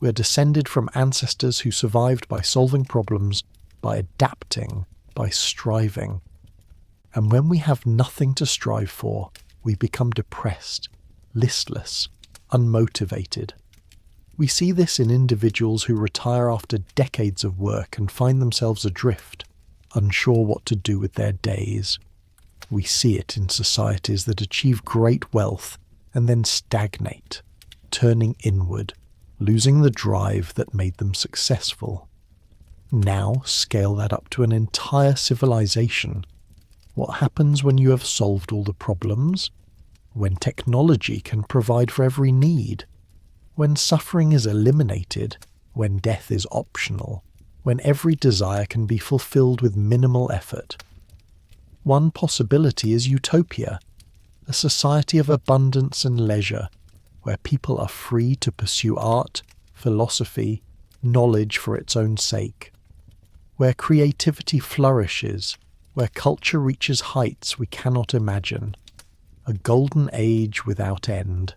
We are descended from ancestors who survived by solving problems, by adapting, by striving. And when we have nothing to strive for, we become depressed, listless, unmotivated. We see this in individuals who retire after decades of work and find themselves adrift, unsure what to do with their days. We see it in societies that achieve great wealth and then stagnate, turning inward, losing the drive that made them successful. Now scale that up to an entire civilization. What happens when you have solved all the problems? When technology can provide for every need? When suffering is eliminated? When death is optional? When every desire can be fulfilled with minimal effort? One possibility is utopia, a society of abundance and leisure, where people are free to pursue art, philosophy, knowledge for its own sake, where creativity flourishes, where culture reaches heights we cannot imagine, a golden age without end.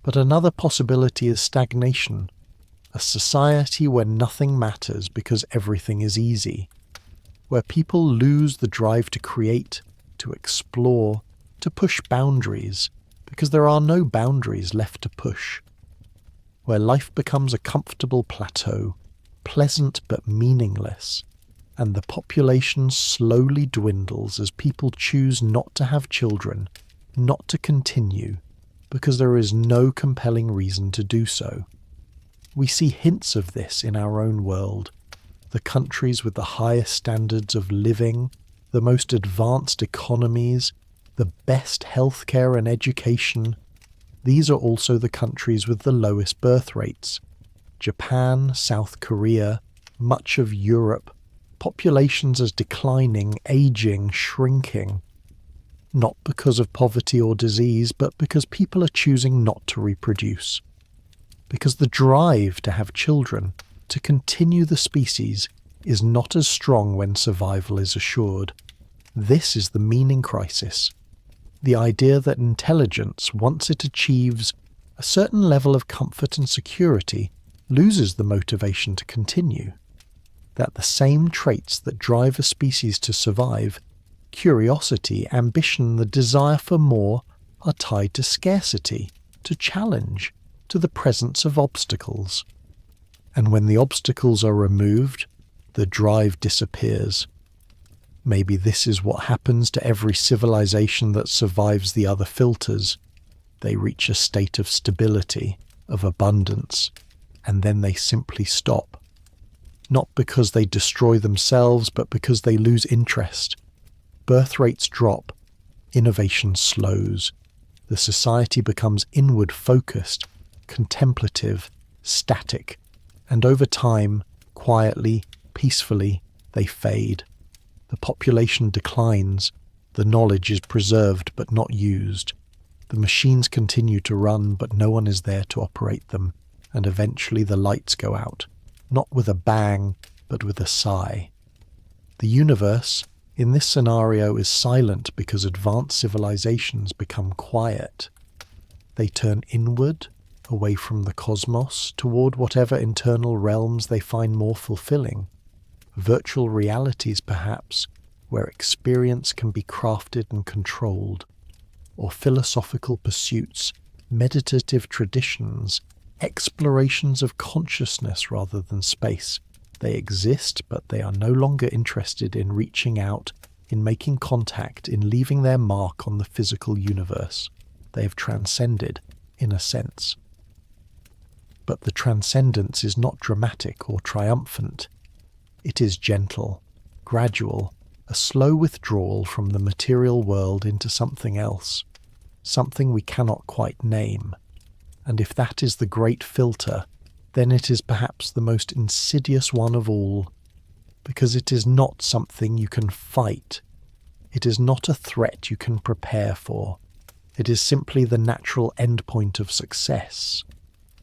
But another possibility is stagnation, a society where nothing matters because everything is easy, where people lose the drive to create, to explore, to push boundaries, because there are no boundaries left to push, where life becomes a comfortable plateau, pleasant but meaningless, and the population slowly dwindles as people choose not to have children, not to continue, because there is no compelling reason to do so. We see hints of this in our own world. The countries with the highest standards of living, the most advanced economies, the best healthcare and education, these are also the countries with the lowest birth rates. Japan, South Korea, much of Europe, populations as declining, aging, shrinking. Not because of poverty or disease, but because people are choosing not to reproduce. Because the drive to have children, to continue the species, is not as strong when survival is assured. This is the meaning crisis. The idea that intelligence, once it achieves a certain level of comfort and security, loses the motivation to continue. That the same traits that drive a species to survive, curiosity, ambition, the desire for more, are tied to scarcity, to challenge, to the presence of obstacles. And when the obstacles are removed, the drive disappears. Maybe this is what happens to every civilization that survives the other filters. They reach a state of stability, of abundance, and then they simply stop. Not because they destroy themselves, but because they lose interest. Birth rates drop, innovation slows, the society becomes inward focused, contemplative, static, and over time, quietly, peacefully, they fade. The population declines, the knowledge is preserved but not used. The machines continue to run, but no one is there to operate them, and eventually the lights go out, not with a bang, but with a sigh. The universe, in this scenario, is silent because advanced civilizations become quiet. They turn inward, away from the cosmos, toward whatever internal realms they find more fulfilling. Virtual realities, perhaps, where experience can be crafted and controlled, or philosophical pursuits, meditative traditions, explorations of consciousness rather than space. They exist, but they are no longer interested in reaching out, in making contact, in leaving their mark on the physical universe. They have transcended, in a sense. But the transcendence is not dramatic or triumphant. It is gentle, gradual, a slow withdrawal from the material world into something else, something we cannot quite name. And if that is the great filter, then it is perhaps the most insidious one of all, because it is not something you can fight. It is not a threat you can prepare for. It is simply the natural endpoint of success,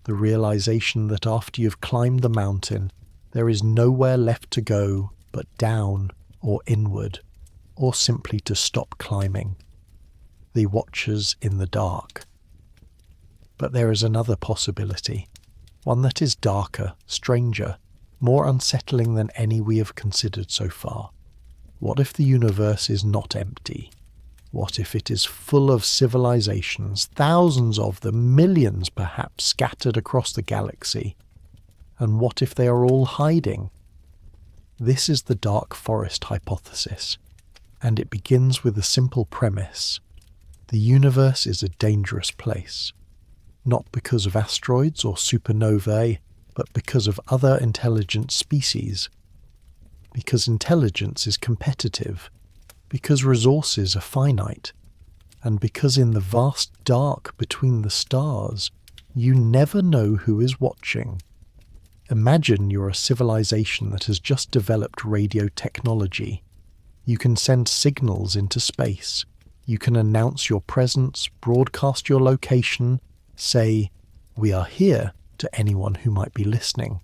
the realization that after you've climbed the mountain, there is nowhere left to go but down or inward, or simply to stop climbing. The watchers in the dark. But there is another possibility, one that is darker, stranger, more unsettling than any we have considered so far. What if the universe is not empty? What if it is full of civilizations, thousands of them, millions perhaps, scattered across the galaxy? And what if they are all hiding? This is the dark forest hypothesis, and it begins with a simple premise. The universe is a dangerous place, not because of asteroids or supernovae, but because of other intelligent species. Because intelligence is competitive, because resources are finite, and because in the vast dark between the stars, you never know who is watching. Imagine you're a civilization that has just developed radio technology. You can send signals into space. You can announce your presence, broadcast your location, say, "We are here," to anyone who might be listening.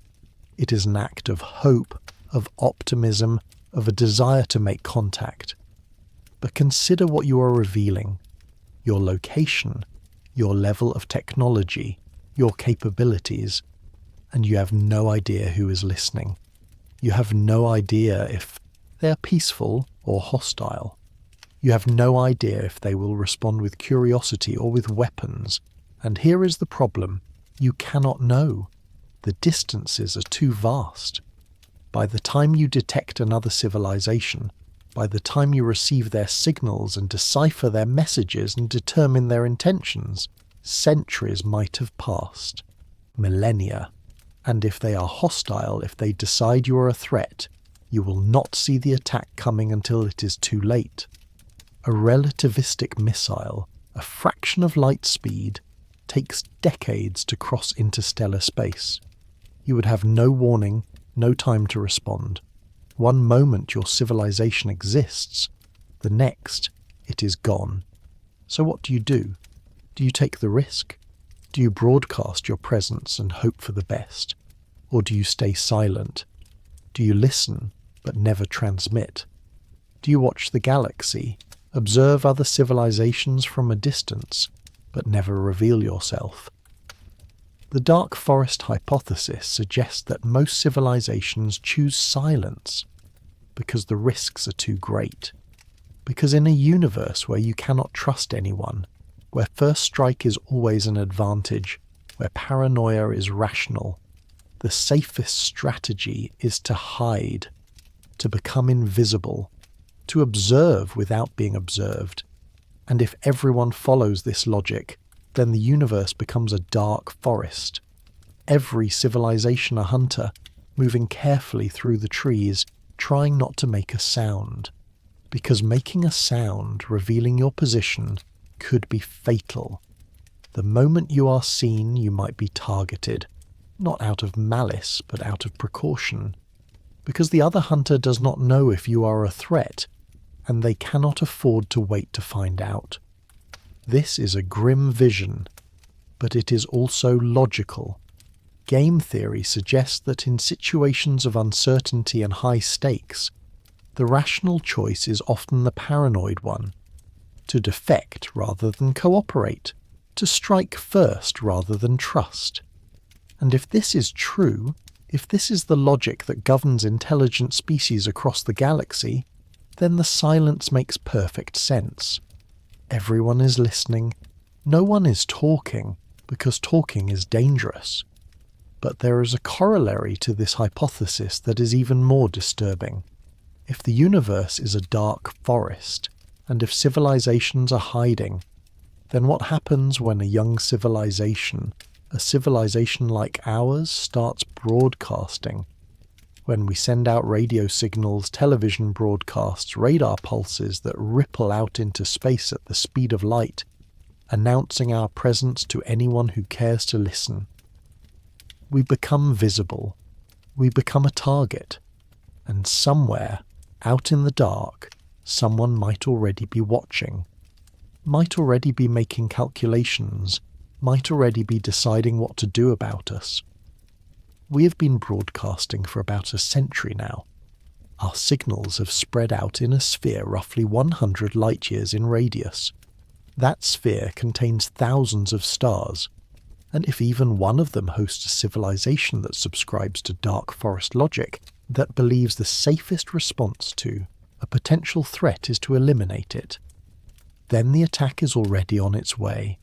It is an act of hope, of optimism, of a desire to make contact. But consider what you are revealing. Your location, your level of technology, your capabilities, and you have no idea who is listening. You have no idea if they are peaceful or hostile. You have no idea if they will respond with curiosity or with weapons. And here is the problem. You cannot know. The distances are too vast. By the time you detect another civilization, by the time you receive their signals and decipher their messages and determine their intentions, centuries might have passed. Millennia. And if they are hostile, if they decide you are a threat, you will not see the attack coming until it is too late. A relativistic missile, a fraction of light speed, takes decades to cross interstellar space. You would have no warning, no time to respond. One moment your civilization exists, the next it is gone. So what do? Do you take the risk? Do you broadcast your presence and hope for the best? Or do you stay silent? Do you listen but never transmit? Do you watch the galaxy, observe other civilizations from a distance, but never reveal yourself? The dark forest hypothesis suggests that most civilizations choose silence because the risks are too great. Because in a universe where you cannot trust anyone, where first strike is always an advantage, where paranoia is rational, the safest strategy is to hide, to become invisible, to observe without being observed. And if everyone follows this logic, then the universe becomes a dark forest. Every civilization a hunter, moving carefully through the trees, trying not to make a sound. Because making a sound, revealing your position, could be fatal. The moment you are seen, you might be targeted, not out of malice, but out of precaution. Because the other hunter does not know if you are a threat, and they cannot afford to wait to find out. This is a grim vision, but it is also logical. Game theory suggests that in situations of uncertainty and high stakes, the rational choice is often the paranoid one, to defect rather than cooperate, to strike first rather than trust. And if this is true, if this is the logic that governs intelligent species across the galaxy, then the silence makes perfect sense. Everyone is listening. No one is talking, because talking is dangerous. But there is a corollary to this hypothesis that is even more disturbing. If the universe is a dark forest, and if civilizations are hiding, then what happens when a young civilization, a civilization like ours, starts broadcasting? when we send out radio signals, television broadcasts, radar pulses that ripple out into space at the speed of light, announcing our presence to anyone who cares to listen. We become visible. We become a target. And somewhere, out in the dark, someone might already be watching, might already be making calculations, might already be deciding what to do about us. We have been broadcasting for about a century now. Our signals have spread out in a sphere roughly 100 light-years in radius. That sphere contains thousands of stars, and if even one of them hosts a civilization that subscribes to dark forest logic, that believes the safest response to a potential threat is to eliminate it, then the attack is already on its way,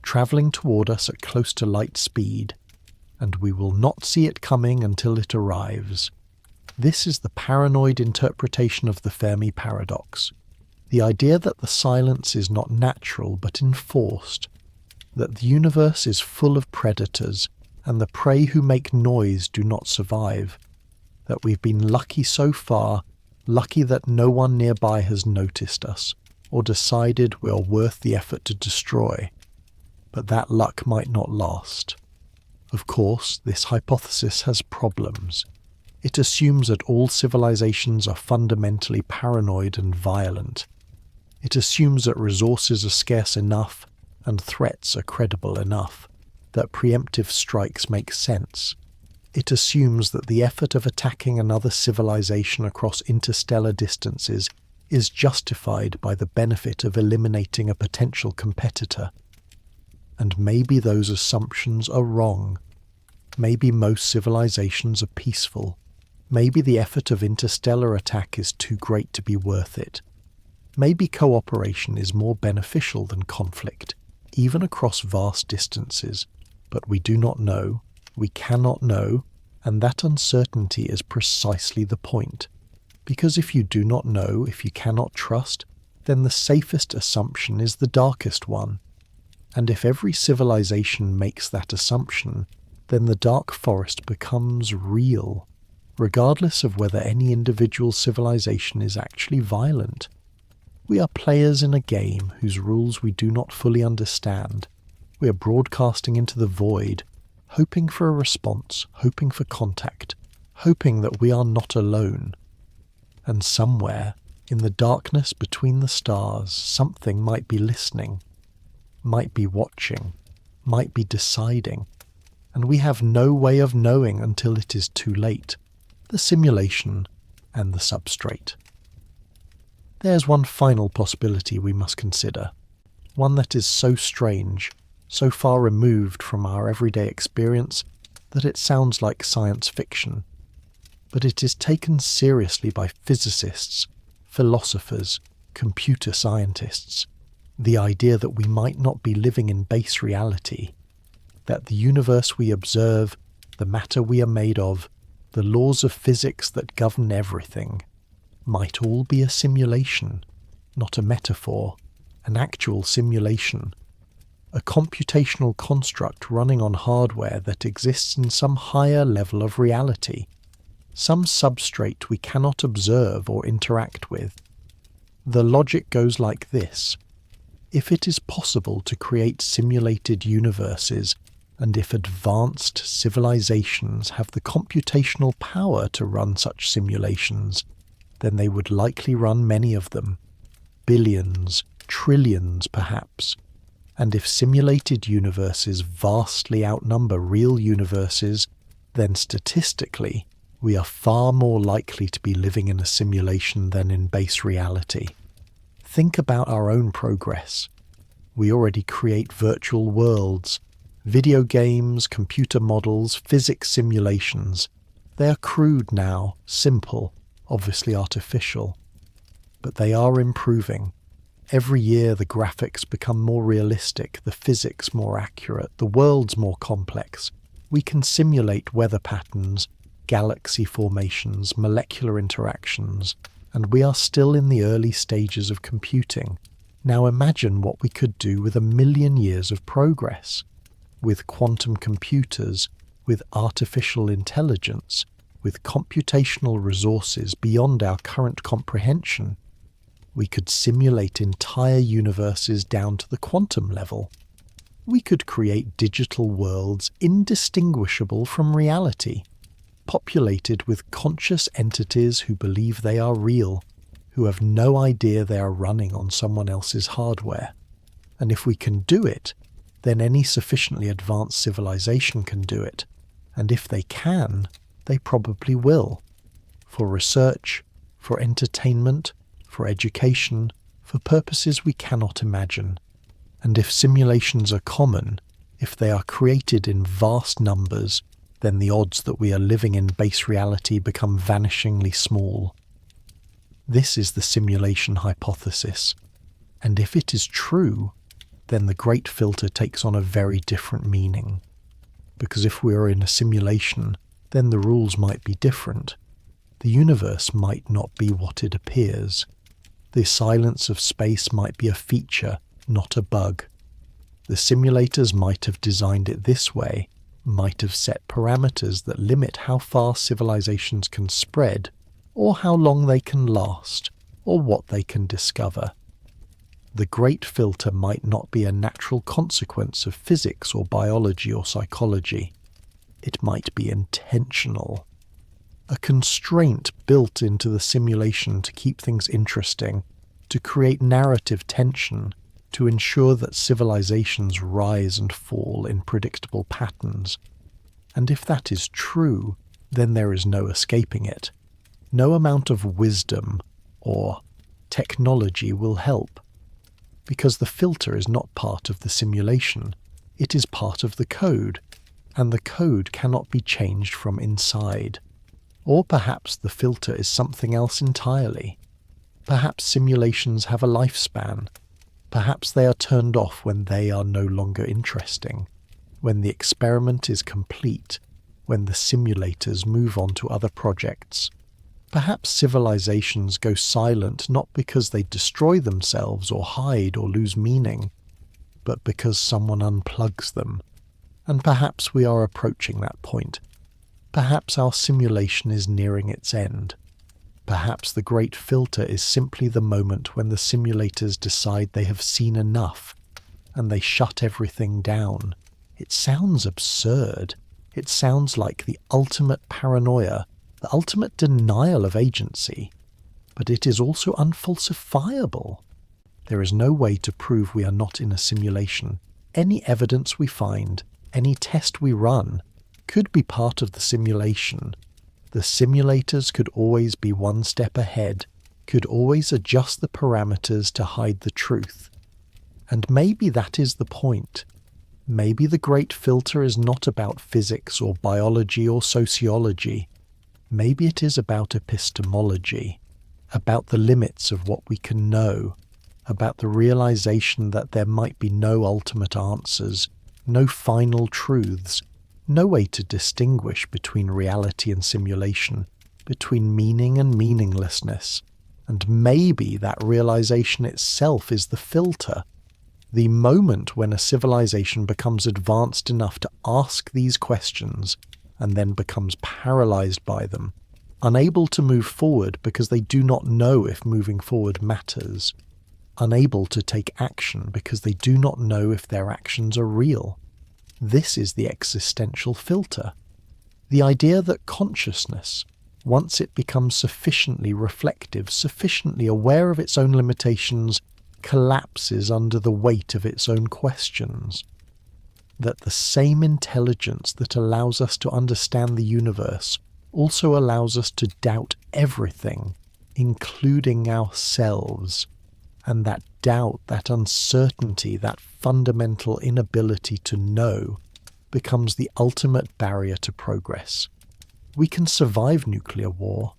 travelling toward us at close to light speed, and we will not see it coming until it arrives. This is the paranoid interpretation of the Fermi paradox, the idea that the silence is not natural but enforced, that the universe is full of predators and the prey who make noise do not survive, that we've been lucky so far, lucky that no one nearby has noticed us or decided we are worth the effort to destroy. But that luck might not last. Of course, this hypothesis has problems. It assumes that all civilizations are fundamentally paranoid and violent. It assumes that resources are scarce enough and threats are credible enough, that preemptive strikes make sense. It assumes that the effort of attacking another civilization across interstellar distances is justified by the benefit of eliminating a potential competitor. And maybe those assumptions are wrong. Maybe most civilizations are peaceful. Maybe the effort of interstellar attack is too great to be worth it. Maybe cooperation is more beneficial than conflict, even across vast distances. But we do not know, we cannot know, and that uncertainty is precisely the point. Because if you do not know, if you cannot trust, then the safest assumption is the darkest one. And if every civilization makes that assumption, then the dark forest becomes real, regardless of whether any individual civilization is actually violent. We are players in a game whose rules we do not fully understand. We are broadcasting into the void, hoping for a response, hoping for contact, hoping that we are not alone. And somewhere, in the darkness between the stars, something might be listening, might be watching, might be deciding, and we have no way of knowing until it is too late. The simulation and the substrate. There's one final possibility we must consider, one that is so strange, so far removed from our everyday experience that it sounds like science fiction, but it is taken seriously by physicists, philosophers, computer scientists. The idea that we might not be living in base reality, that the universe we observe, the matter we are made of, the laws of physics that govern everything, might all be a simulation, not a metaphor, an actual simulation, a computational construct running on hardware that exists in some higher level of reality, some substrate we cannot observe or interact with. The logic goes like this. If it is possible to create simulated universes, and if advanced civilizations have the computational power to run such simulations, then they would likely run many of them, billions, trillions perhaps. And if simulated universes vastly outnumber real universes, then statistically, we are far more likely to be living in a simulation than in base reality. Think about our own progress. We already create virtual worlds, video games, computer models, physics simulations. They are crude now, simple, obviously artificial. But they are improving. Every year the graphics become more realistic, the physics more accurate, the worlds more complex. We can simulate weather patterns, galaxy formations, molecular interactions, and we are still in the early stages of computing. Now imagine what we could do with 1,000,000 years of progress, with quantum computers, with artificial intelligence, with computational resources beyond our current comprehension. We could simulate entire universes down to the quantum level. We could create digital worlds indistinguishable from reality, populated with conscious entities who believe they are real, who have no idea they are running on someone else's hardware. And if we can do it, then any sufficiently advanced civilization can do it. And if they can, they probably will. For research, for entertainment, for education, for purposes we cannot imagine. And if simulations are common, if they are created in vast numbers, then the odds that we are living in base reality become vanishingly small. This is the simulation hypothesis, and if it is true, then the great filter takes on a very different meaning. Because if we are in a simulation, then the rules might be different. The universe might not be what it appears. The silence of space might be a feature, not a bug. The simulators might have designed it this way, might have set parameters that limit how far civilizations can spread, or how long they can last, or what they can discover. The great filter might not be a natural consequence of physics or biology or psychology. It might be intentional. A constraint built into the simulation to keep things interesting, to create narrative tension, to ensure that civilizations rise and fall in predictable patterns. And if that is true, then there is no escaping it. No amount of wisdom or technology will help, because the filter is not part of the simulation. It is part of the code, and the code cannot be changed from inside. Or perhaps the filter is something else entirely. Perhaps simulations have a lifespan. Perhaps they are turned off when they are no longer interesting, when the experiment is complete, when the simulators move on to other projects. Perhaps civilizations go silent not because they destroy themselves or hide or lose meaning, but because someone unplugs them. And perhaps we are approaching that point. Perhaps our simulation is nearing its end. Perhaps the great filter is simply the moment when the simulators decide they have seen enough, and they shut everything down. It sounds absurd. It sounds like the ultimate paranoia, the ultimate denial of agency. But it is also unfalsifiable. There is no way to prove we are not in a simulation. Any evidence we find, any test we run, could be part of the simulation. The simulators could always be one step ahead, could always adjust the parameters to hide the truth. And maybe that is the point. Maybe the great filter is not about physics or biology or sociology. Maybe it is about epistemology, about the limits of what we can know, about the realization that there might be no ultimate answers, no final truths, no way to distinguish between reality and simulation, between meaning and meaninglessness. And maybe that realization itself is the filter, the moment when a civilization becomes advanced enough to ask these questions and then becomes paralyzed by them, unable to move forward because they do not know if moving forward matters, unable to take action because they do not know if their actions are real. This is the existential filter. The idea that consciousness, once it becomes sufficiently reflective, sufficiently aware of its own limitations, collapses under the weight of its own questions. That the same intelligence that allows us to understand the universe also allows us to doubt everything, including ourselves. And that doubt, that uncertainty, that fundamental inability to know becomes the ultimate barrier to progress. We can survive nuclear war.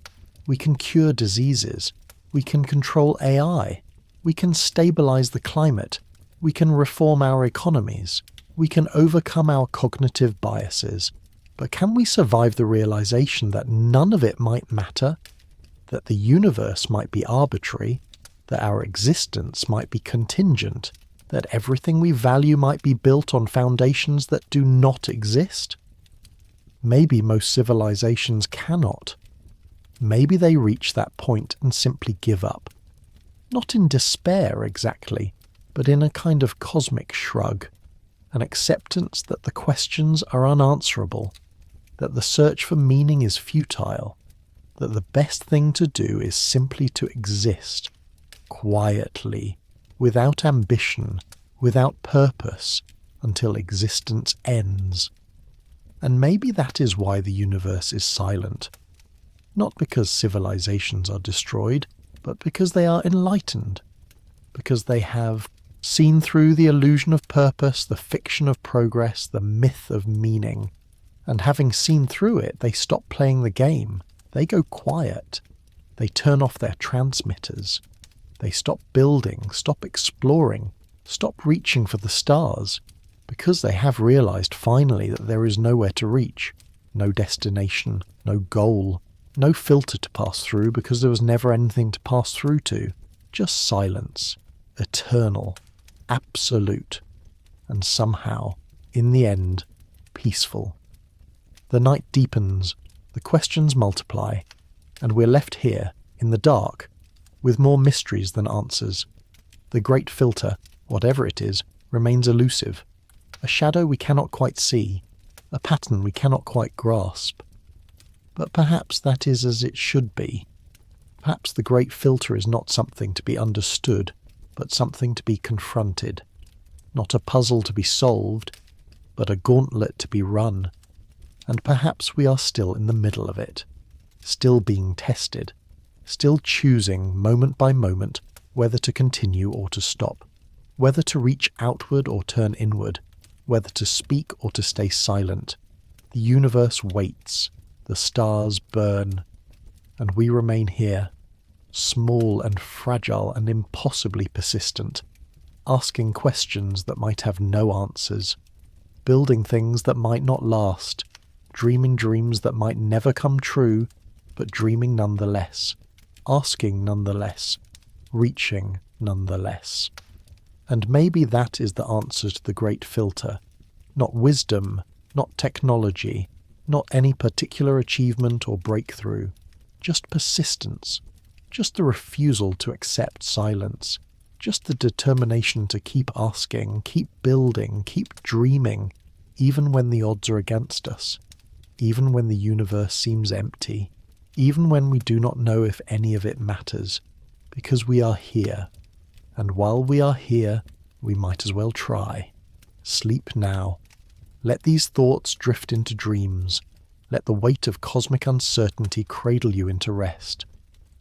We can cure diseases. We can control AI. We can stabilize the climate. We can reform our economies. We can overcome our cognitive biases. But can we survive the realization that none of it might matter? That the universe might be arbitrary? That our existence might be contingent, that everything we value might be built on foundations that do not exist? Maybe most civilizations cannot. Maybe they reach that point and simply give up. Not in despair exactly, but in a kind of cosmic shrug, an acceptance that the questions are unanswerable, that the search for meaning is futile, that the best thing to do is simply to exist, quietly, without ambition, without purpose, until existence ends. And maybe that is why the universe is silent. Not because civilizations are destroyed, but because they are enlightened, because they have seen through the illusion of purpose, the fiction of progress, the myth of meaning, and having seen through it, they stop playing the game. They go quiet. They turn off their transmitters. They stop building, stop exploring, stop reaching for the stars, because they have realized finally that there is nowhere to reach, no destination, no goal, no filter to pass through because there was never anything to pass through to, just silence, eternal, absolute, and somehow, in the end, peaceful. The night deepens, the questions multiply, and we're left here, in the dark, with more mysteries than answers. The great filter, whatever it is, remains elusive, a shadow we cannot quite see, a pattern we cannot quite grasp. But perhaps that is as it should be. Perhaps the great filter is not something to be understood, but something to be confronted. Not a puzzle to be solved, but a gauntlet to be run. And perhaps we are still in the middle of it, still being tested, still choosing moment by moment whether to continue or to stop, whether to reach outward or turn inward, whether to speak or to stay silent. The universe waits, the stars burn, and we remain here, small and fragile and impossibly persistent, asking questions that might have no answers, building things that might not last, dreaming dreams that might never come true, but dreaming nonetheless, asking nonetheless, reaching nonetheless. And maybe that is the answer to the great filter. Not wisdom, not technology, not any particular achievement or breakthrough, just persistence, just the refusal to accept silence, just the determination to keep asking, keep building, keep dreaming, even when the odds are against us, even when the universe seems empty, even when we do not know if any of it matters, because we are here. And while we are here, we might as well try. Sleep now. Let these thoughts drift into dreams. Let the weight of cosmic uncertainty cradle you into rest.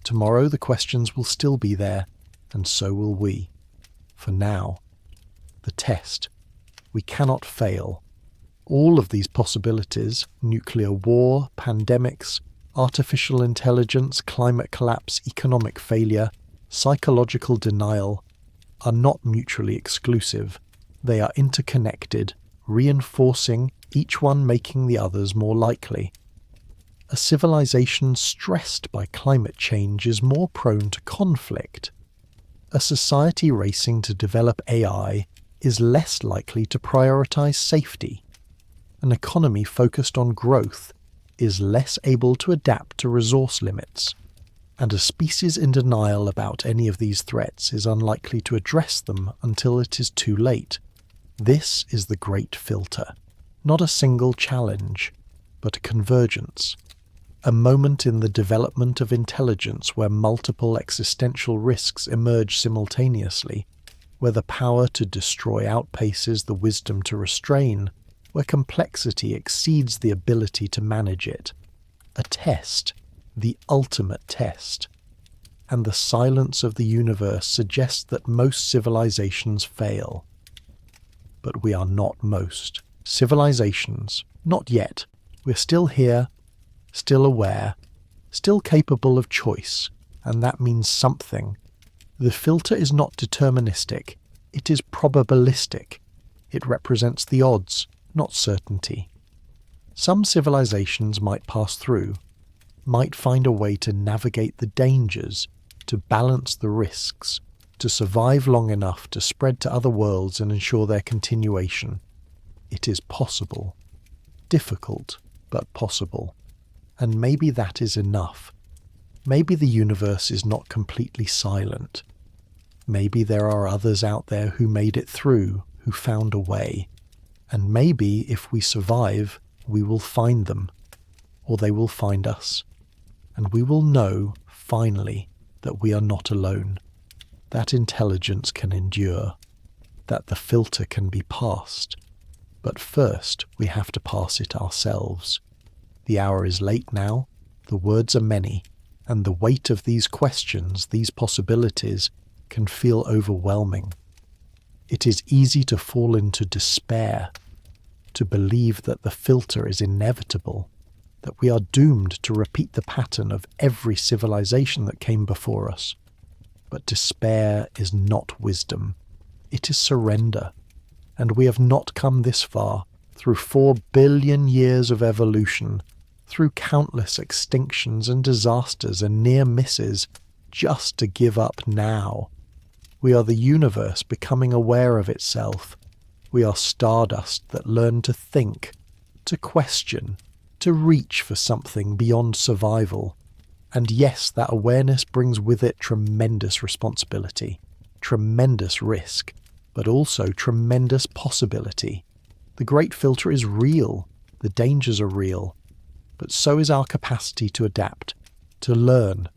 Tomorrow the questions will still be there, and so will we. For now, the test. We cannot fail. All of these possibilities, nuclear war, pandemics, artificial intelligence, climate collapse, economic failure, psychological denial, are not mutually exclusive. They are interconnected, reinforcing, each one making the others more likely. A civilization stressed by climate change is more prone to conflict. A society racing to develop AI is less likely to prioritize safety. An economy focused on growth is less able to adapt to resource limits. And a species in denial about any of these threats is unlikely to address them until it is too late. This is the great filter. Not a single challenge, but a convergence. A moment in the development of intelligence where multiple existential risks emerge simultaneously, where the power to destroy outpaces the wisdom to restrain, where complexity exceeds the ability to manage it. A test. The ultimate test. And the silence of the universe suggests that most civilizations fail. But we are not most. Civilizations, not yet. We're still here, still aware, still capable of choice, and that means something. The filter is not deterministic, it is probabilistic. It represents the odds, not certainty. Some civilizations might pass through, might find a way to navigate the dangers, to balance the risks, to survive long enough to spread to other worlds and ensure their continuation. It is possible. Difficult, but possible. And maybe that is enough. Maybe the universe is not completely silent. Maybe there are others out there who made it through, who found a way. And maybe if we survive, we will find them, or they will find us. And we will know, finally, that we are not alone, that intelligence can endure, that the filter can be passed. But first, we have to pass it ourselves. The hour is late now, the words are many, and the weight of these questions, these possibilities, can feel overwhelming. It is easy to fall into despair, to believe that the filter is inevitable, that we are doomed to repeat the pattern of every civilization that came before us. But despair is not wisdom. It is surrender. And we have not come this far, through 4 billion years of evolution, through countless extinctions and disasters and near misses, just to give up now. We are the universe becoming aware of itself. We are stardust that learn to think, to question, to reach for something beyond survival. And yes, that awareness brings with it tremendous responsibility, tremendous risk, but also tremendous possibility. The great filter is real, the dangers are real, but so is our capacity to adapt, to learn,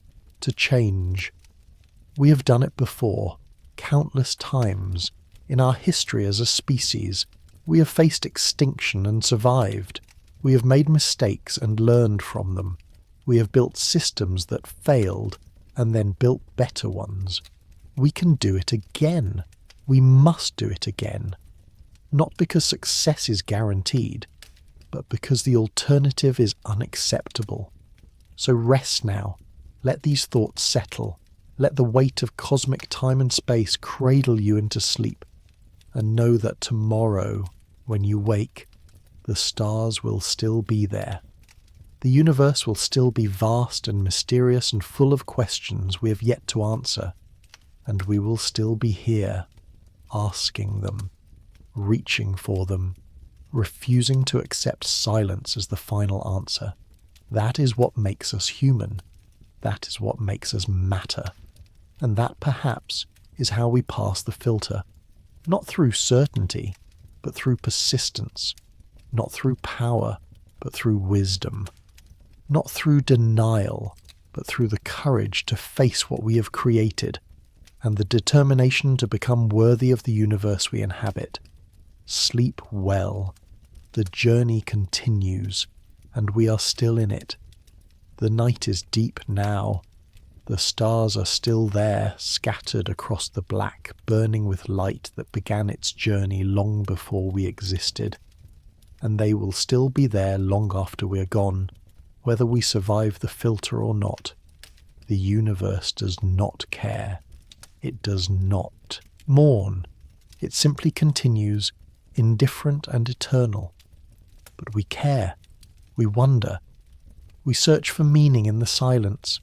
to change. We have done it before, countless times. In our history as a species, we have faced extinction and survived. We have made mistakes and learned from them. We have built systems that failed and then built better ones. We can do it again. We must do it again. Not because success is guaranteed, but because the alternative is unacceptable. So rest now. Let these thoughts settle. Let the weight of cosmic time and space cradle you into sleep. And know that tomorrow, when you wake, the stars will still be there. The universe will still be vast and mysterious and full of questions we have yet to answer. And we will still be here, asking them, reaching for them, refusing to accept silence as the final answer. That is what makes us human. That is what makes us matter. And that, perhaps, is how we pass the filter. Not through certainty, but through persistence. Not through power, but through wisdom. Not through denial, but through the courage to face what we have created, and the determination to become worthy of the universe we inhabit. Sleep well. The journey continues, and we are still in it. The night is deep now. The stars are still there, scattered across the black, burning with light that began its journey long before we existed. And they will still be there long after we're gone, whether we survive the filter or not. The universe does not care. It does not mourn. It simply continues, indifferent and eternal. But we care. We wonder. We search for meaning in the silence,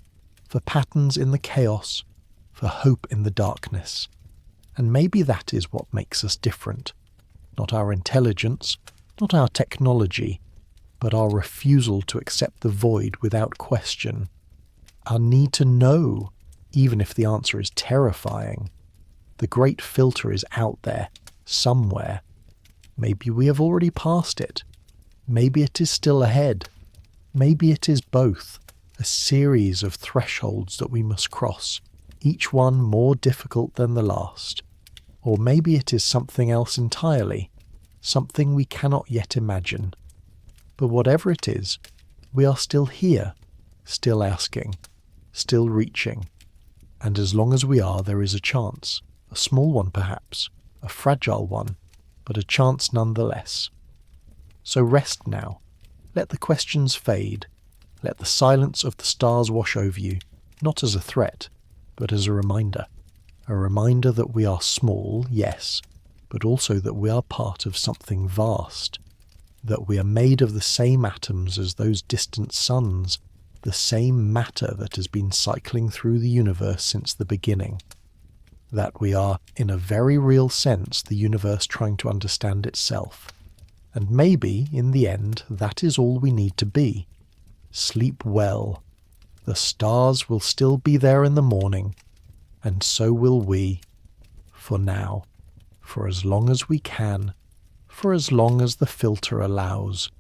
for patterns in the chaos, for hope in the darkness. And maybe that is what makes us different. Not our intelligence, not our technology, but our refusal to accept the void without question. Our need to know, even if the answer is terrifying. The great filter is out there, somewhere. Maybe we have already passed it. Maybe it is still ahead. Maybe it is both, a series of thresholds that we must cross, each one more difficult than the last. Or maybe it is something else entirely, something we cannot yet imagine. But whatever it is, we are still here, still asking, still reaching. And as long as we are, there is a chance, a small one perhaps, a fragile one, but a chance nonetheless. So rest now. Let the questions fade. Let the silence of the stars wash over you, not as a threat, but as a reminder. A reminder that we are small, yes, but also that we are part of something vast. That we are made of the same atoms as those distant suns, the same matter that has been cycling through the universe since the beginning. That we are, in a very real sense, the universe trying to understand itself. And maybe, in the end, that is all we need to be. Sleep well. The stars will still be there in the morning, and so will we. For now. For as long as we can. For as long as the filter allows.